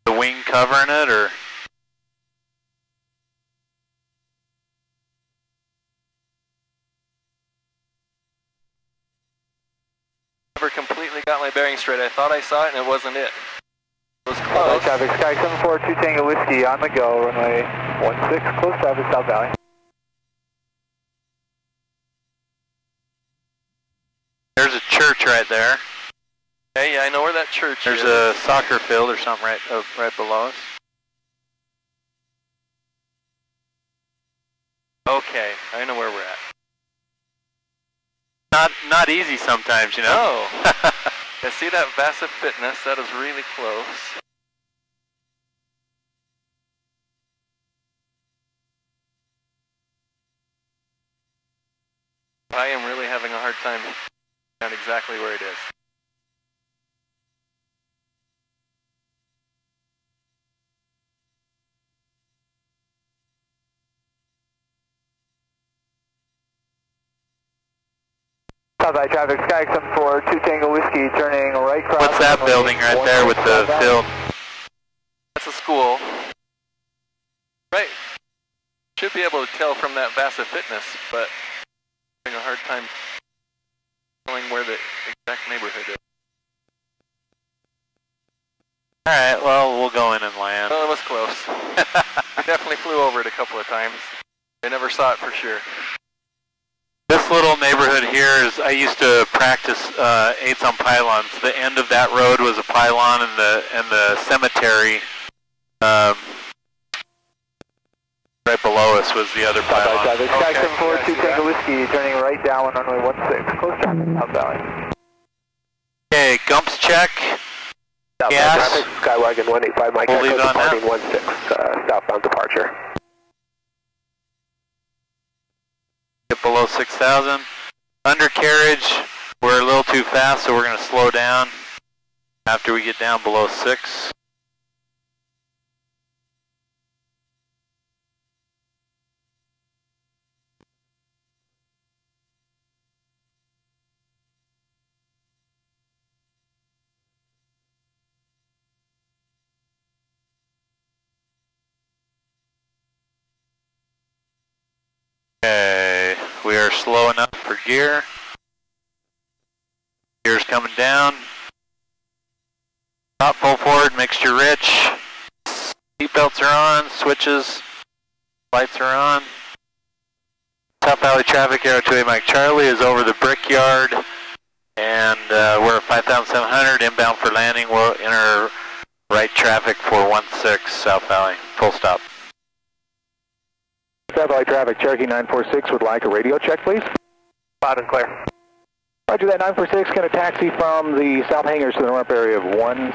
Speaker 1: The wing covering it, or?
Speaker 3: Never completely got my bearing straight. I thought I saw it and it wasn't it. It was close.
Speaker 9: Traffic, Sky 742 Tango Whiskey on the go, runway 16, close traffic, South Valley.
Speaker 1: There's a church right there.
Speaker 3: Hey, yeah, I know where that church
Speaker 1: is. There's a soccer field or something right below us.
Speaker 3: Okay, I know where we're at.
Speaker 1: Not easy sometimes, you know.
Speaker 3: No. Yeah, see that Vasa Fitness? That is really close. I am really having a hard time figuring out exactly where it is.
Speaker 9: Southside traffic, Sky 742 Tango Whiskey, turning right cross.
Speaker 1: What's that building right there with the field?
Speaker 3: That's a school. Right. Should be able to tell from that Vasa Fitness, but I'm having a hard time telling where the exact neighborhood is.
Speaker 1: Alright, well, we'll go in and land.
Speaker 3: Well, it was close. We definitely flew over it a couple of times. I never saw it for sure.
Speaker 1: This little neighborhood here is, I used to practice 8s on pylons. The end of that road was a pylon, and the cemetery right below us was the other pylon.
Speaker 9: Sky 742 Tango Whiskey, turning right down runway 16, close traffic, South Valley.
Speaker 1: Okay, Gumps check.
Speaker 7: Southbound traffic, Skywagon 185, Mike
Speaker 1: We'll
Speaker 7: Echo,
Speaker 1: leave on
Speaker 7: departing
Speaker 1: that.
Speaker 7: 16, southbound departure.
Speaker 1: Get below 6,000. Undercarriage, we're a little too fast, so we're going to slow down after we get down below 6. Okay, we are slow enough for gear. Gear's coming down. Top full forward, mixture rich. Seatbelts are on, switches, lights are on. South Valley traffic, Aero 2A Mike Charlie is over the Brickyard, and we're at 5,700, inbound for landing. We'll enter right traffic for 16 South Valley, full stop.
Speaker 7: South Valley traffic, Cherokee 946 would like a radio check, please.
Speaker 9: Loud and clear.
Speaker 7: Roger that, 946, going to taxi from the south hangars to the ramp area of 16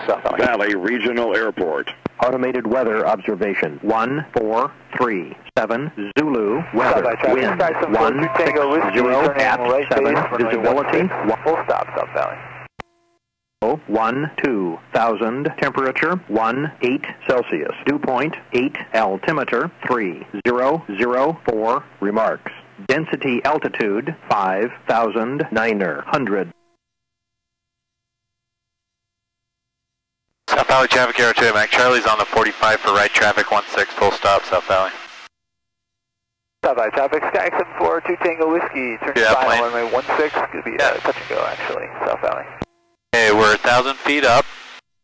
Speaker 7: South
Speaker 10: Valley Regional Airport.
Speaker 11: Automated weather observation. 1437 Zulu weather. Wind 160 at 7 visibility.
Speaker 9: Full stop, South Valley.
Speaker 11: 12,000 temperature 18 Celsius. Dew point 8 altimeter 3004 remarks. Density altitude 5,900.
Speaker 1: South Valley traffic, Aero 2 Mac Charlie's on the 45 for right traffic, 16, full stop, South Valley.
Speaker 9: South Valley traffic, Sky 742 Tango Whiskey, turning final, runway 16, could be touch and go actually, South Valley.
Speaker 1: Okay, we're 1,000 feet up,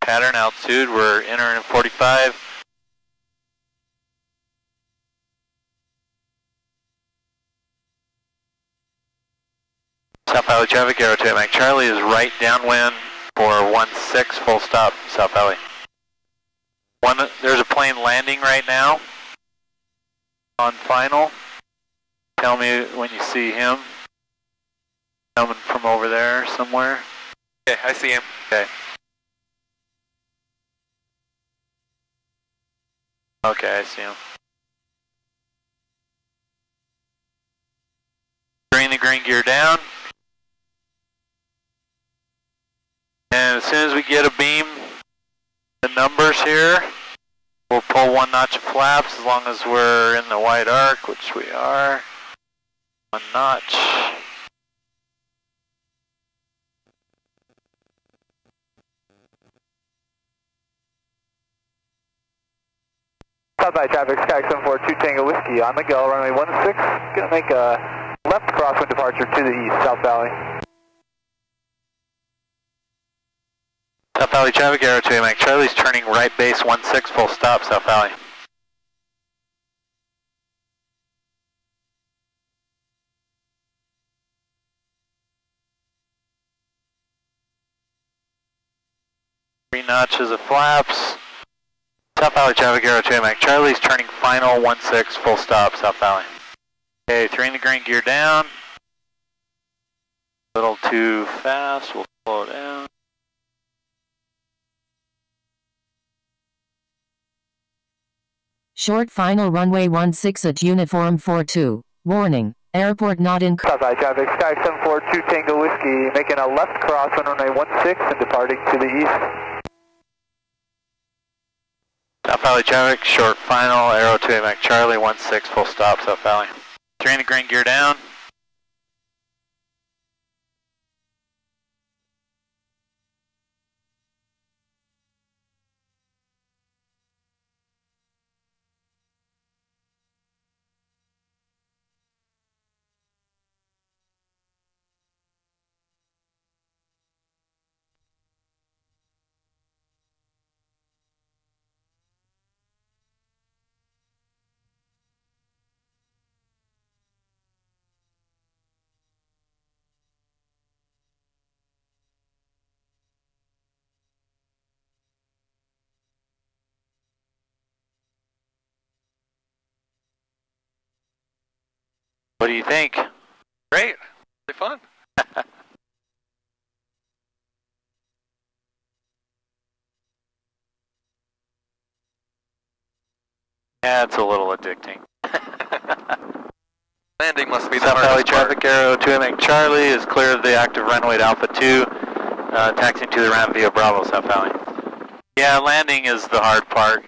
Speaker 1: pattern altitude, we're entering at 45. South Valley traffic, Aero 2 Mac Charlie is right downwind for 16, full stop, South Valley. There's a plane landing right now on final. Tell me when you see him. Coming from over there somewhere.
Speaker 3: Okay, I see him.
Speaker 1: Okay. Okay, I see him. Bring the green gear down. And as soon as we get a beam, the numbers here, we'll pull 1 notch of flaps as long as we're in the white arc, which we are. 1 notch.
Speaker 9: South Valley traffic, Sky 742 Tango Whiskey on the go, runway 16, going to make a left crosswind departure to the east, South Valley.
Speaker 1: South Valley traffic, Aero 2 Mac Charlie's turning right base 16, full stop, South Valley. Three notches of flaps. South Valley traffic, Aero 2 Mac Charlie's turning final 16, full stop, South Valley. Okay, 3 in the green gear down. A little too fast, we'll slow down.
Speaker 4: Short final runway 16 at Uniform 42. Warning, airport not in...
Speaker 9: South Valley traffic, Sky 742 Tango Whiskey, making a left cross on runway 16 and departing to the east.
Speaker 1: South Valley traffic, short final, Aero 2 Mac Charlie, 16, full stop, South Valley. 3 in the green gear down. What do you think?
Speaker 3: Great. Really fun.
Speaker 1: Yeah, it's a little addicting.
Speaker 3: Landing must be the
Speaker 1: South Valley
Speaker 3: hardest part.
Speaker 1: traffic, Aero 2 Mac Charlie is clear of the active runway at Alpha 2, taxiing to the ramp via Bravo, South Valley. Yeah, landing is the hard part.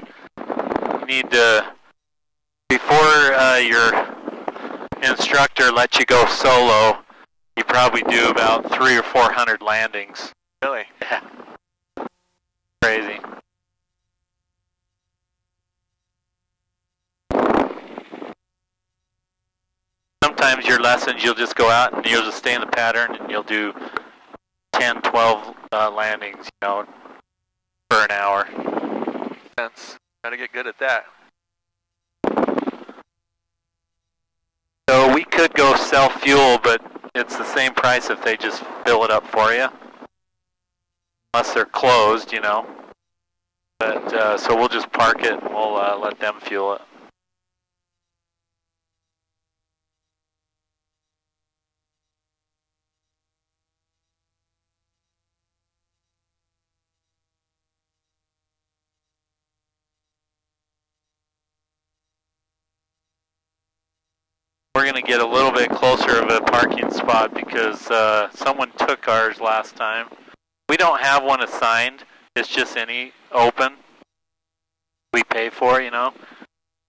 Speaker 1: You need to, before your instructor lets you go solo, you probably do about 300 or 400 landings.
Speaker 3: Really?
Speaker 1: Yeah. Crazy. Sometimes your lessons, you'll just go out and you'll just stay in the pattern and you'll do 10, 12 landings, you know, for an hour.
Speaker 3: Gotta get good at that.
Speaker 1: So we could go self-fuel, but it's the same price if they just fill it up for you. Unless they're closed, you know. But so we'll just park it and we'll let them fuel it. we're going to get a little bit closer of a parking spot because someone took ours last time. We don't have one assigned. It's just any open. We pay for, you know.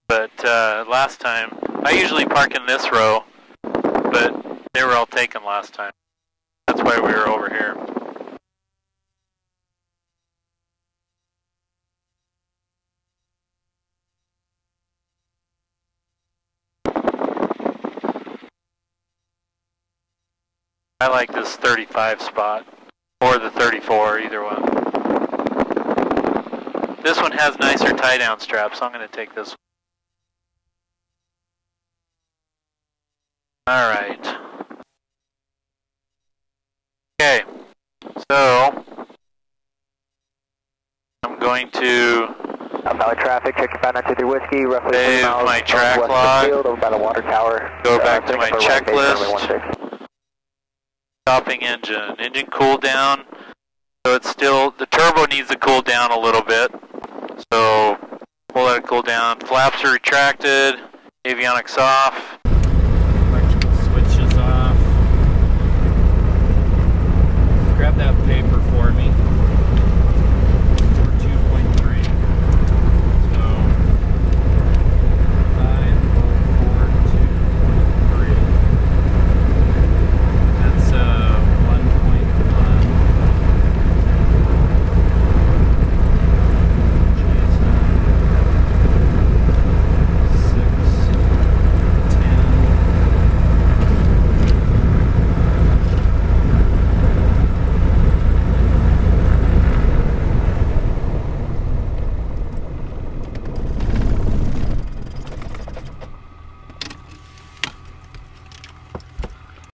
Speaker 1: But last time, I usually park in this row, but they were all taken last time. That's why we were over here. I like this 35 spot, or the 34, either one. This one has nicer tie-down straps, so I'm going to take this one. Alright. Okay, so I'm going to
Speaker 9: Valley traffic, check your 593 whiskey, roughly 3 miles
Speaker 1: my track
Speaker 9: west
Speaker 1: log,
Speaker 9: of the field, over by the water tower.
Speaker 1: go back to my checklist.
Speaker 9: Right,
Speaker 1: Stopping engine cool down. So it's still, the turbo needs to cool down a little bit. So we'll let it cool down. Flaps are retracted, avionics off.